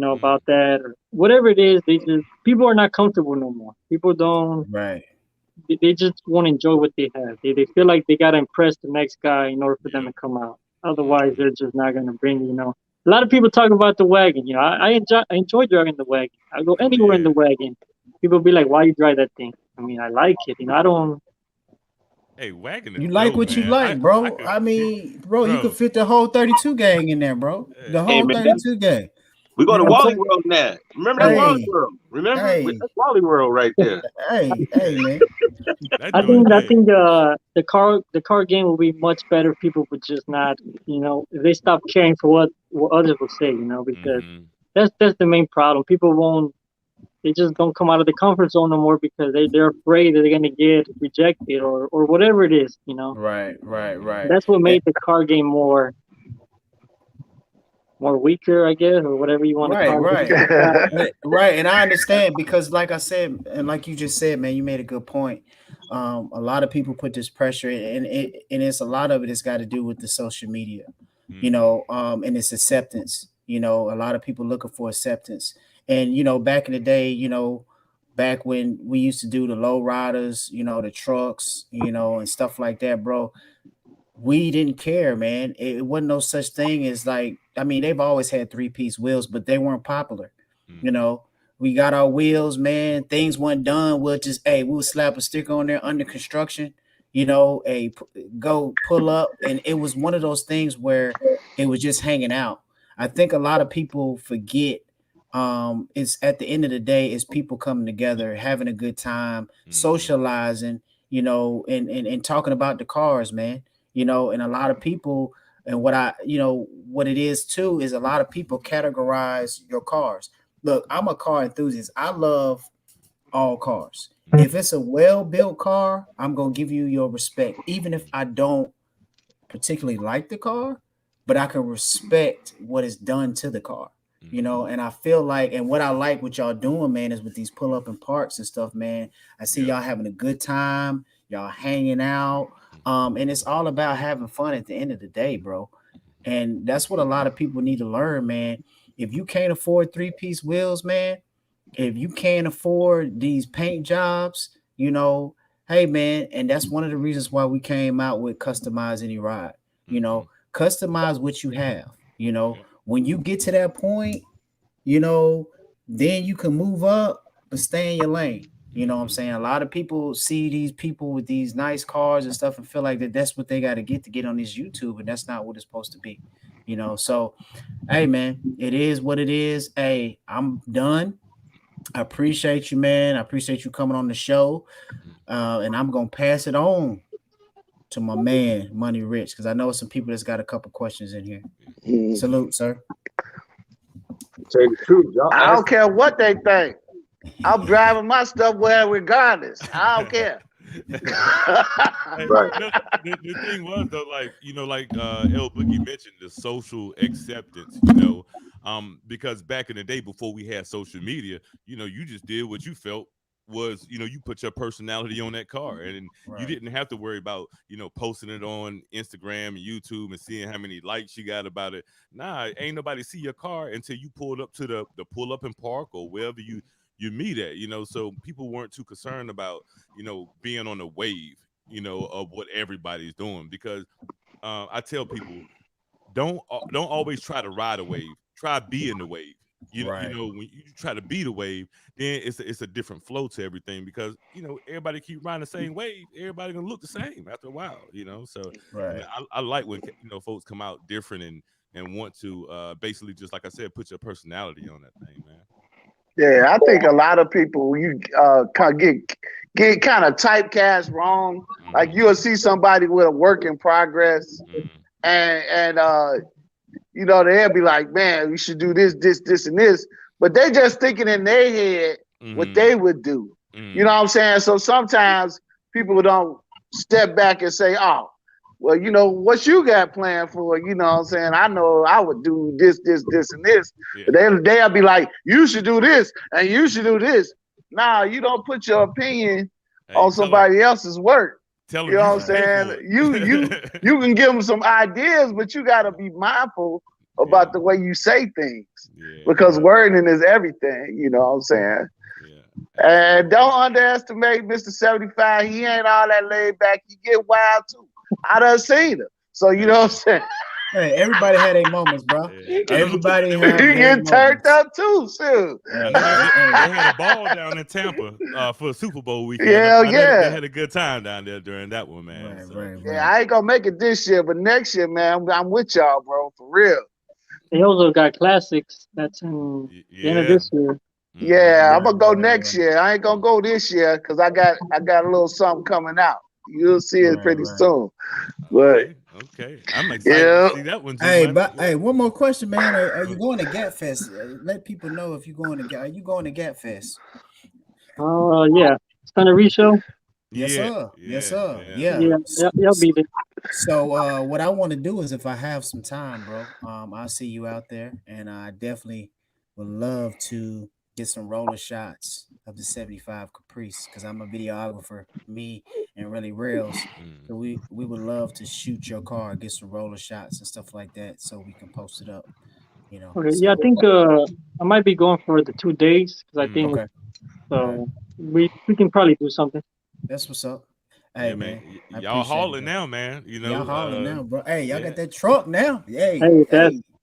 about that or whatever it is. They just People are not comfortable no more. People don't. Right. They just want to enjoy what they have. They feel like they gotta impress the next guy in order for them to come out. Otherwise, they're just not gonna bring. A lot of people talk about the wagon. I enjoy driving the wagon. I go Oh anywhere in yeah. the wagon. People be like, "Why you drive that thing?" I mean, I like it. I don't. Hey, wagon is You like dope, what you man. like, I bro. could, I mean, bro, you could bro. fit the whole 32 gang in there, bro. The Hey whole man, 32 gang. we go You to know what I'm Wally saying? World now. Remember that Wally Yeah, Hey, World? Remember? hey, That's Wally World right there. hey, man. That I joint, think I hey. think the car game will be much better. People would just not. If they stop caring for what others will say. Because Mm-hmm. that's the main problem. People won't. They just don't come out of the comfort zone no more because they're afraid that they're gonna get rejected or whatever it is. Right, right, Mm-hmm. right. That's what Eh, made the car game more weaker, I guess, or whatever you want to Right, call it. right. Right. And I understand because like I said, and like you just said, man, you made a good point. A lot of people put this pressure and it's a lot of it's got to do with the social media, Mm-hmm. and its acceptance. A lot of people looking for acceptance. And back in the day, back when we used to do the low riders, the trucks, and stuff like that, bro, we didn't care, man. It wasn't no such thing as like, I mean, they've always had three-piece wheels, but they weren't popular. You Mm-hmm. know, we got our wheels, man. Things weren't done. We'll slap a sticker on there under construction, go pull up. And it was one of those things where it was just hanging out. I think a lot of people forget it's at the end of the day, it's people coming together, having a good time, Mm-hmm. socializing, and talking about the cars, man. And a lot of people, and what it is too is a lot of people categorize your cars. look, I'm a car enthusiast. I love all cars. If it's a well-built car, I'm gonna give you your respect, even if I don't particularly like the car, but I can respect what is done to the car. You know, and I feel like, and what I like what y'all doing, man, is with these pull up and parks and stuff, man. I see y'all having a good time, y'all hanging out, and it's all about having fun at the end of the day, bro. And that's what a lot of people need to learn, man. If you can't afford three-piece wheels, man, if you can't afford these paint jobs, you know, hey man, and that's one of the reasons why we came out with customizeanyride. You know, customize what you have. You know, when you get to that point, you know, then you can move up, but stay in your lane. You know what I'm saying? A lot of people see these people with these nice cars and stuff and feel like that's what they got to get on this YouTube, and that's not what it's supposed to be. You know, so hey man, it is what it is. Hey, I'm done. I appreciate you, man. I appreciate you coming on the show. And I'm gonna pass it on to my man, Money Rich, because I know some people that's got a couple questions in here. Salute, sir. Tell you the truth, y'all. I don't care what they think. I'm driving my stuff well regardless. I don't care. Right. The thing was though, like El Boogie mentioned the social acceptance, you know, because back in the day before we had social media, you know, you just did what you felt was, you know, you put your personality on that car, and you didn't have to worry about, you know, posting it on Instagram and YouTube and seeing how many likes you got about it. Nah, ain't nobody see your car until you pulled up to the pull up and park or wherever you meet at, you know. So people weren't too concerned about, you know, being on a wave, you know, of what everybody's doing, because I tell people, don't always try to ride a wave, try being the wave. You know, when you try to be the wave, then it's a different flow to everything, because, you know, everybody keep riding the same wave, everybody gonna look the same after a while, you know. So I like when, you know, folks come out different and want to basically, just like I said, put your personality on that thing, man. Yeah, I think a lot of people get kind of typecast wrong. Like you'll see somebody with a work in progress, and you know, they'll be like, man, we should do this, and this, but they just thinking in their head what they would do. You know what I'm saying? So sometimes people don't step back and say, oh, well, you know, what you got planned for, you know what I'm saying? I know I would do this, and this. Yeah. They'll be like, you should do this, and you should do this. Nah, you don't put your opinion on somebody else's work. You know what I'm saying? You can give them some ideas, but you got to be mindful about the way you say things, because wording is everything. You know what I'm saying? And don't underestimate Mr. 75. He ain't all that laid back. He get wild too. I done seen him. So you know what I'm saying? Hey, everybody had their moments, bro. Everybody had he get turned up too, soon. They had a ball down in Tampa for the Super Bowl weekend. Yeah, they had a good time down there during that one, man. Right. Yeah, I ain't gonna make it this year, but next year, man, I'm with y'all, bro, for real. They also got classics that's in the end of this year. Yeah, I'm gonna go next year. I ain't gonna go this year because I got a little something coming out. You'll see it pretty soon. But okay, I'm excited to see that one. Hey, one more question, man. Are you going to Gap Fest? Let people know if you're going to Gap. Are you going to Gap Fest? Yeah, Sunny Show. Yes, sir. Yes, sir. Yeah. Y'all be there. So, what I want to do is, if I have some time, bro, I'll see you out there, and I definitely would love to get some roller shots of the 75 Caprice, because I'm a videographer, me and Really Rails. So we would love to shoot your car, get some roller shots and stuff like that, so we can post it up. You know. Okay. So, yeah, I think I might be going for the 2 days, because I think we can probably do something. That's what's up. Hey, man. Y'all hauling now, man. You know, y'all hauling now, bro. Hey, y'all got that truck now. Hey,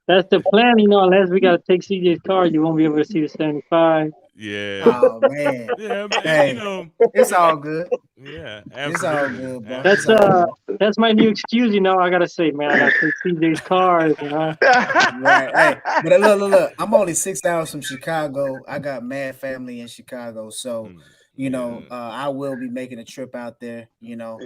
that's the plan. You know, unless we gotta take CJ's car, you won't be able to see the 75. Yeah. Oh man. Yeah, man. Hey, you know, it's all good. Yeah, it's all good, bro. That's my new excuse. You know, I gotta say, man, I gotta take CJ's car. You know? Right. Hey, but look. I'm only 6 hours from Chicago. I got mad family in Chicago, so You know, I will be making a trip out there. You know,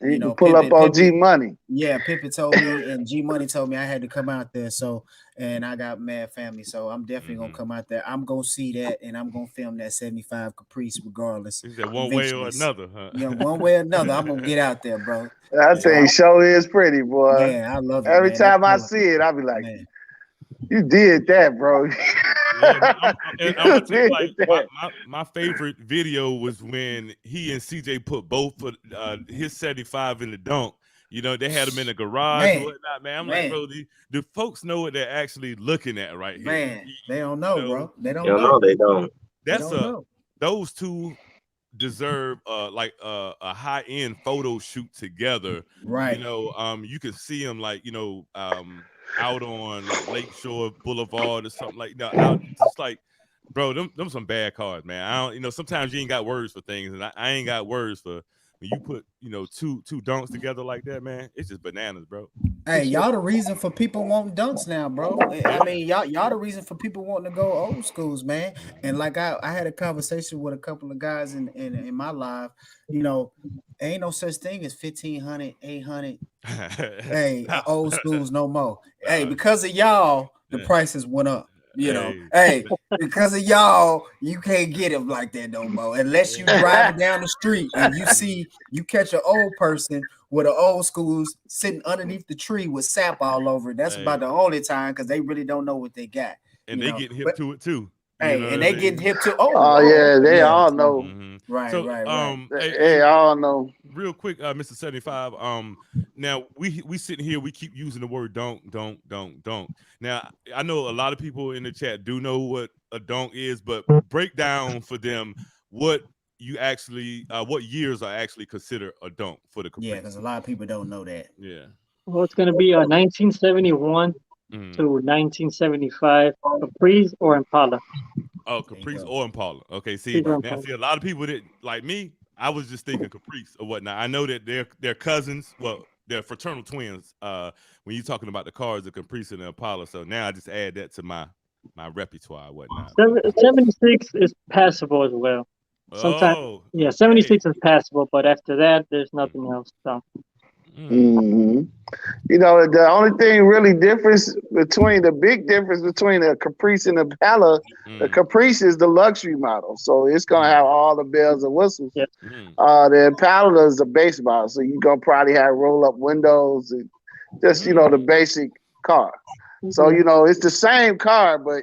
you can pull up on G Money. Yeah, Pimpin told me, and G Money told me I had to come out there. So, and I got mad family, so I'm definitely gonna come out there. I'm gonna see that, and I'm gonna film that 75 Caprice regardless. Is that one way or another? Huh? You know, one way or another, I'm gonna get out there, bro. That thing show is pretty, boy. Man, I love it. Every time I see it, I'll be like, man. You did that, bro. My favorite video was when he and CJ put both of his 75 in the dunk. You know, they had them in the garage and whatnot, man. I'm like, bro, the folks know what they're actually looking at right here. Man, they don't know, bro. They don't know. They don't. Those two deserve like a high-end photo shoot together. Right. You know, you can see them like, you know, out on like Lakeshore Boulevard or something like that. Out just like, bro, them some bad cars, man. I don't, you know, sometimes you ain't got words for things, and I ain't got words for when you put, you know, two dunks together like that, man. It's just bananas, bro. Hey, y'all the reason for people wanting dunks now, bro. I mean, y'all the reason for people wanting to go old schools, man. And like I had a conversation with a couple of guys in my live, you know, ain't no such thing as 1,500, 800. Hey, old schools no more. Hey, because of y'all, the prices went up. You know, hey, because of y'all, you can't get them like that no more. Unless you driving down the street and you catch an old person with an old schools sitting underneath the tree with sap all over it. That's about the only time because they really don't know what they got. And they get hip to it too. Hey, and they getting hip to yeah, they all know. Mm-hmm. Right, so, right. They all know. Real quick, Mr. 75. Now we sitting here, we keep using the word don't. Now I know a lot of people in the chat do know what a donk is, but break down for them what you actually what years are actually considered a donk for the Caprice. Yeah, because a lot of people don't know that. Yeah. Well, it's gonna be 1971 to 1975 Caprice or Impala. Oh, Caprice or Impala. Okay, see, now see a lot of people that like me, I was just thinking Caprice or whatnot. I know that they're cousins, well, they're fraternal twins. When you're talking about the cars, the Caprice and the Impala, so now I just add that to my repertoire, whatnot. 76 is passable as well. Sometimes, 76 is passable, but after that, there's nothing else. So. Mm-hmm. You know, the only thing really the big difference between the Caprice and the Impala, the Caprice is the luxury model, so it's gonna have all the bells and whistles. Yep. The Impala is the base model, so you're gonna probably have roll up windows and just you know the basic car. So you know it's the same car, but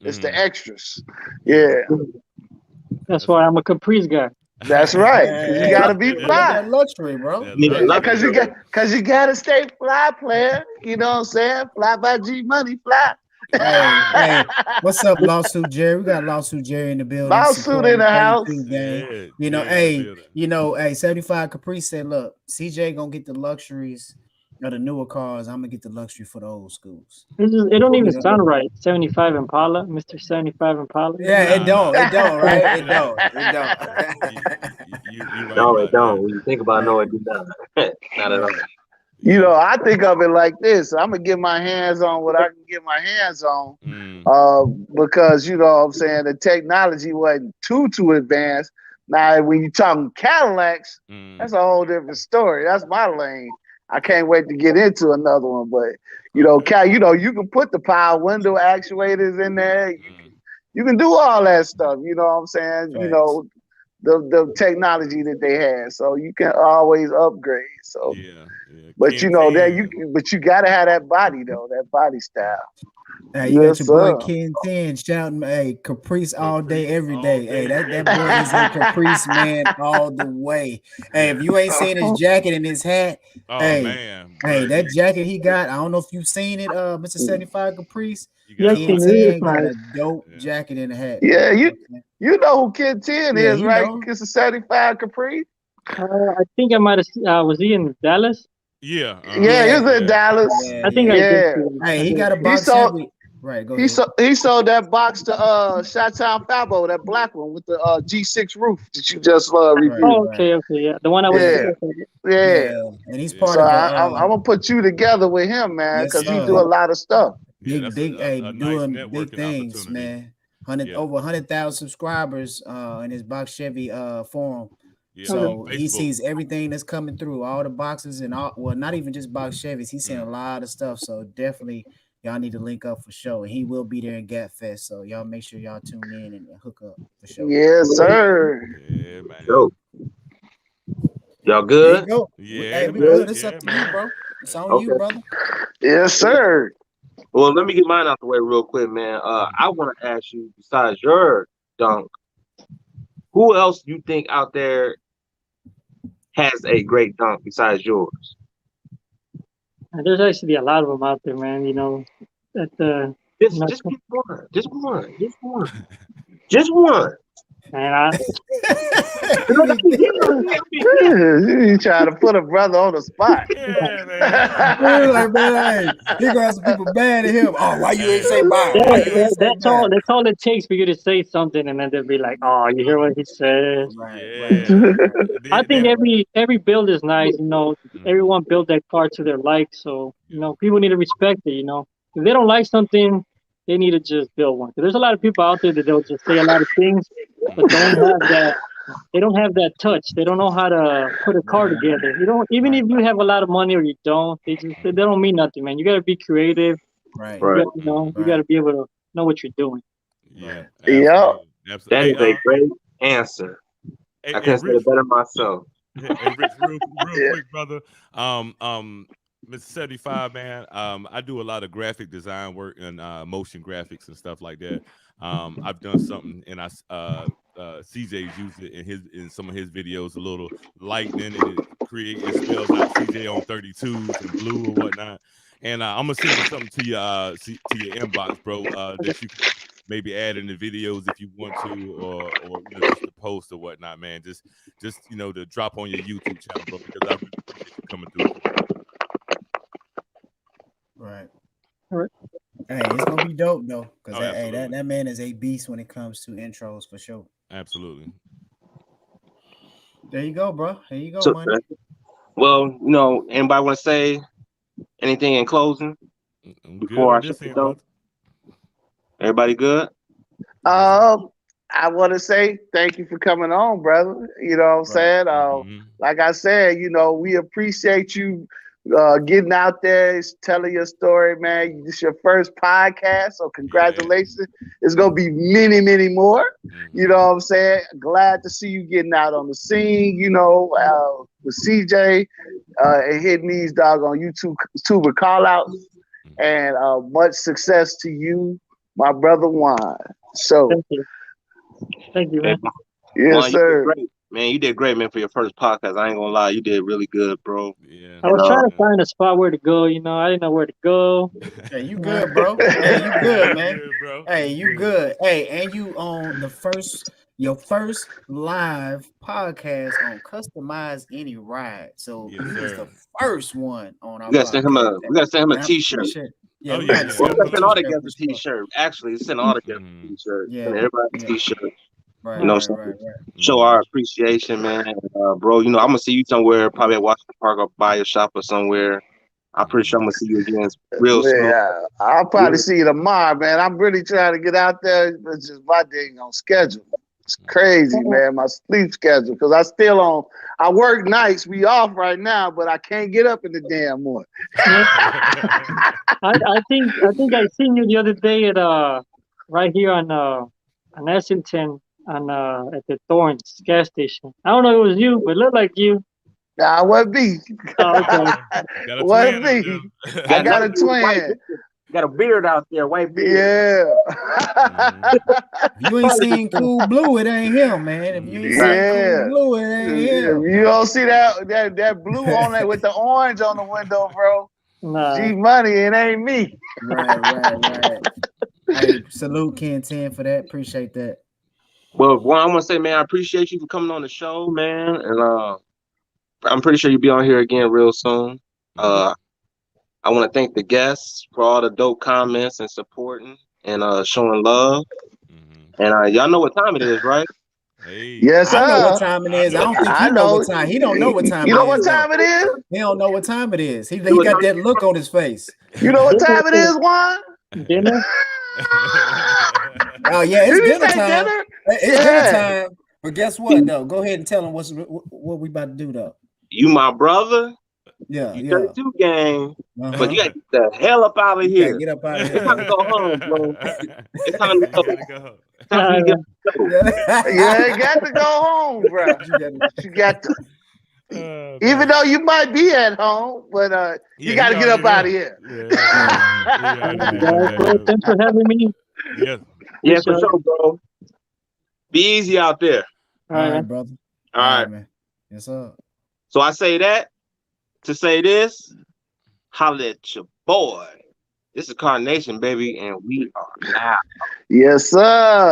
it's the extras. Yeah. That's why I'm a Caprice guy. That's right. You gotta be fly. That luxury, bro. Because you gotta stay fly, player. You know what I'm saying? Fly by G Money, fly. Hey, what's up, Lawsuit Jerry? We got Lawsuit Jerry in the building. Lawsuit in the house. You know, 75 Caprice said, look, CJ gonna get the luxuries of the newer cars. I'm gonna get the luxury for the old schools. It don't even sound right. 75 Impala, Mr. 75 Impala. Yeah, it don't, right? It don't. No, it don't. When you think about no, it do not. Not at all. You know, I think of it like this. I'm gonna get my hands on what I can get my hands on, because you know what I'm saying the technology wasn't too advanced. Now, when you're talking Cadillacs, that's a whole different story. That's my lane. I can't wait to get into another one, but you know, you can put the power window actuators in there. You can do all that stuff. You know what I'm saying? Right. You know, the technology that they had, so you can always upgrade. So but you know that you gotta have that body though, that body style. Hey, you got your boy Ken 10 shouting, hey, Caprice all day, every day. Hey, that boy is a Caprice man all the way. Hey, if you ain't seen his jacket and his hat, that jacket he got, I don't know if you've seen it, Mr. 75 Caprice. Ken 10 got a dope jacket and a hat. Yeah, you know who Ken 10 is, right? It's a 75 Caprice. I think I might have. Was he in Dallas? Yeah, he was in Dallas. I think I did. Hey, he got a box. Right, go ahead. He sold that box to Chi-Town Fabo, that black one with the G6 roof that you just reviewed. Oh, okay, yeah, the one I was. And he's part of. So I'm gonna put you together with him, man, because he do a lot of stuff. Doing big things, man. over 100,000 subscribers in his Box Chevy forum. Yeah, So on he Facebook. sees everything that's coming through, all the boxes and all. Well, not even just Box Chevys. He's seeing a lot of stuff. So definitely, y'all need to link up for sure. And he will be there in Gap Fest. So y'all make sure y'all tune in and hook up for sure. Yes, sir. Yeah, man. So, y'all There you good? go. Yeah, Hey, we man. good. It's Yeah, up to man. you, bro. It's on Okay. you, brother. Yes, sir. Well, let me get mine out the way real quick, man. I want to ask you, besides your dunk, who else you think out there has a great dunk besides yours? And there's actually a lot of them out there, man. You know, at the Just pick one. Just one. Just one. Just one. and I You trying to put a brother on the spot. Yeah, We're man. like, man, hey, he gonna have some people mad at him. Oh, why you ain't say bye? Why you ain't say that's bye? all it takes for you to say something, and then they'll be like, "Oh, you hear what he said?" Yeah. I think Then, every build is nice. You know, everyone built that car to their like. So you know, people need to respect it. You know, if they don't like something, they need to just build one. 'Cause there's a lot of people out there that they'll just say a lot of things, but don't have that. They don't have that touch. They don't know how to put a car together. You don't even if you have a lot of money or you don't, they don't mean nothing, man. You gotta be creative. Right. You Right. got, you know, you gotta be able to know what you're doing. yeah, Yep. absolutely. That Hey, is a great answer. I hey, couldn't say Rich, it better myself. hey, Rich, real Yeah. quick, brother. Mr. 75, man. I do a lot of graphic design work and motion graphics and stuff like that. I've done something, and CJ's used it in some of his videos, a little lightning, and it spells out CJ on 32s and blue or whatnot. And I'm gonna send you something to your inbox, bro. That you can maybe add in the videos if you want to, or just the post or whatnot, man. Just to drop on your YouTube channel, bro, because I really appreciate you coming through. Right. All right. Hey, it's gonna be dope though, because absolutely. that man is a beast when it comes to intros for sure. Absolutely. There you go, bro. There you go, So, money. well, anybody want to say anything in closing I'm good before on I shut this the end, door? brother. Everybody good? I want to say thank you for coming on, brother. You know what I'm saying? Like I said, we appreciate you getting out there, telling your story, man. This is your first podcast, so congratulations. It's going to be many, many more. You know what I'm saying? Glad to see you getting out on the scene, with CJ and hitting these doggone YouTuber call outs. And much success to you, my brother Juan. So, Thank you, man. Yes, Juan, sir. You did great, man, for your first podcast. I ain't gonna lie, you did really good, bro. Yeah. I was trying to find a spot where to go. I didn't know where to go. Hey, you good, bro? Hey, you good, man? Good, bro. Hey, you good? Hey, and you on your first live podcast on Customize Any Ride. So Yes, he was sir. the first one on our We gotta send him a T-shirt. Yeah, Oh, we yeah, got to yeah, send him a Send all t-shirt together for sure. T-shirt. Actually, send all together T-shirt. Yeah, Send everybody a yeah. T-shirt. Right, You know, right. show our appreciation, man, bro. I'm gonna see you somewhere, probably at Washington Park or by your shop or somewhere. I'm pretty sure I'm gonna see you again real soon. Yeah, I'll probably see you tomorrow, man. I'm really trying to get out there. It's just my dang on schedule. It's crazy, man. My sleep schedule, because I work nights. We off right now, but I can't get up in the damn morning. I think I seen you the other day at right here on Essington at the Thorns gas station. I don't know if it was you, but it looked like you. Nah, what be? Oh, okay. Got a What twin be? out there. I got a twin. Got a beard out there, white beard. Yeah. If you ain't seen Cool Blue, it ain't him, man. If you ain't seen Cool Blue, it ain't him. You don't see that blue on it with the orange on the window, bro. Nah. G Money, it ain't me. Right. Hey, salute Ken 10 for that. Appreciate that. Well, I want to say, man, I appreciate you for coming on the show, man, and I'm pretty sure you'll be on here again real soon. I want to thank the guests for all the dope comments and supporting and showing love. And y'all know what time it is, right? Hey. Yes, sir. I know what time it is. I don't think he know what time. He don't know what time it is. You know what time it is? He don't know what time it is. He got that look on his face. You know what time it is, Juan? Dinner? Oh yeah, it's Did he dinner say time. dinner? It's dinner time. But guess what though? Go ahead and tell them what we about to do though. You my brother. Yeah, You yeah. 32 gang. But you Uh-huh. gotta get the hell up out of You gotta here. get up out of It's here, time to bro. go home, bro. It's time to You go. gotta go. It's time for you to get on the show. Yeah, you got to go home, bro. You got to. Even though you might be at home, but you got to get up out of here. Guys, well, thanks for having me. Yes. Yeah, for Appreciate sure, it. bro. Be easy out there. All All right, right, man. brother. All right. man. Yes, sir. So I say that to say this. Holla at your boy. This is Carnation, baby, and we are out. Yes, sir.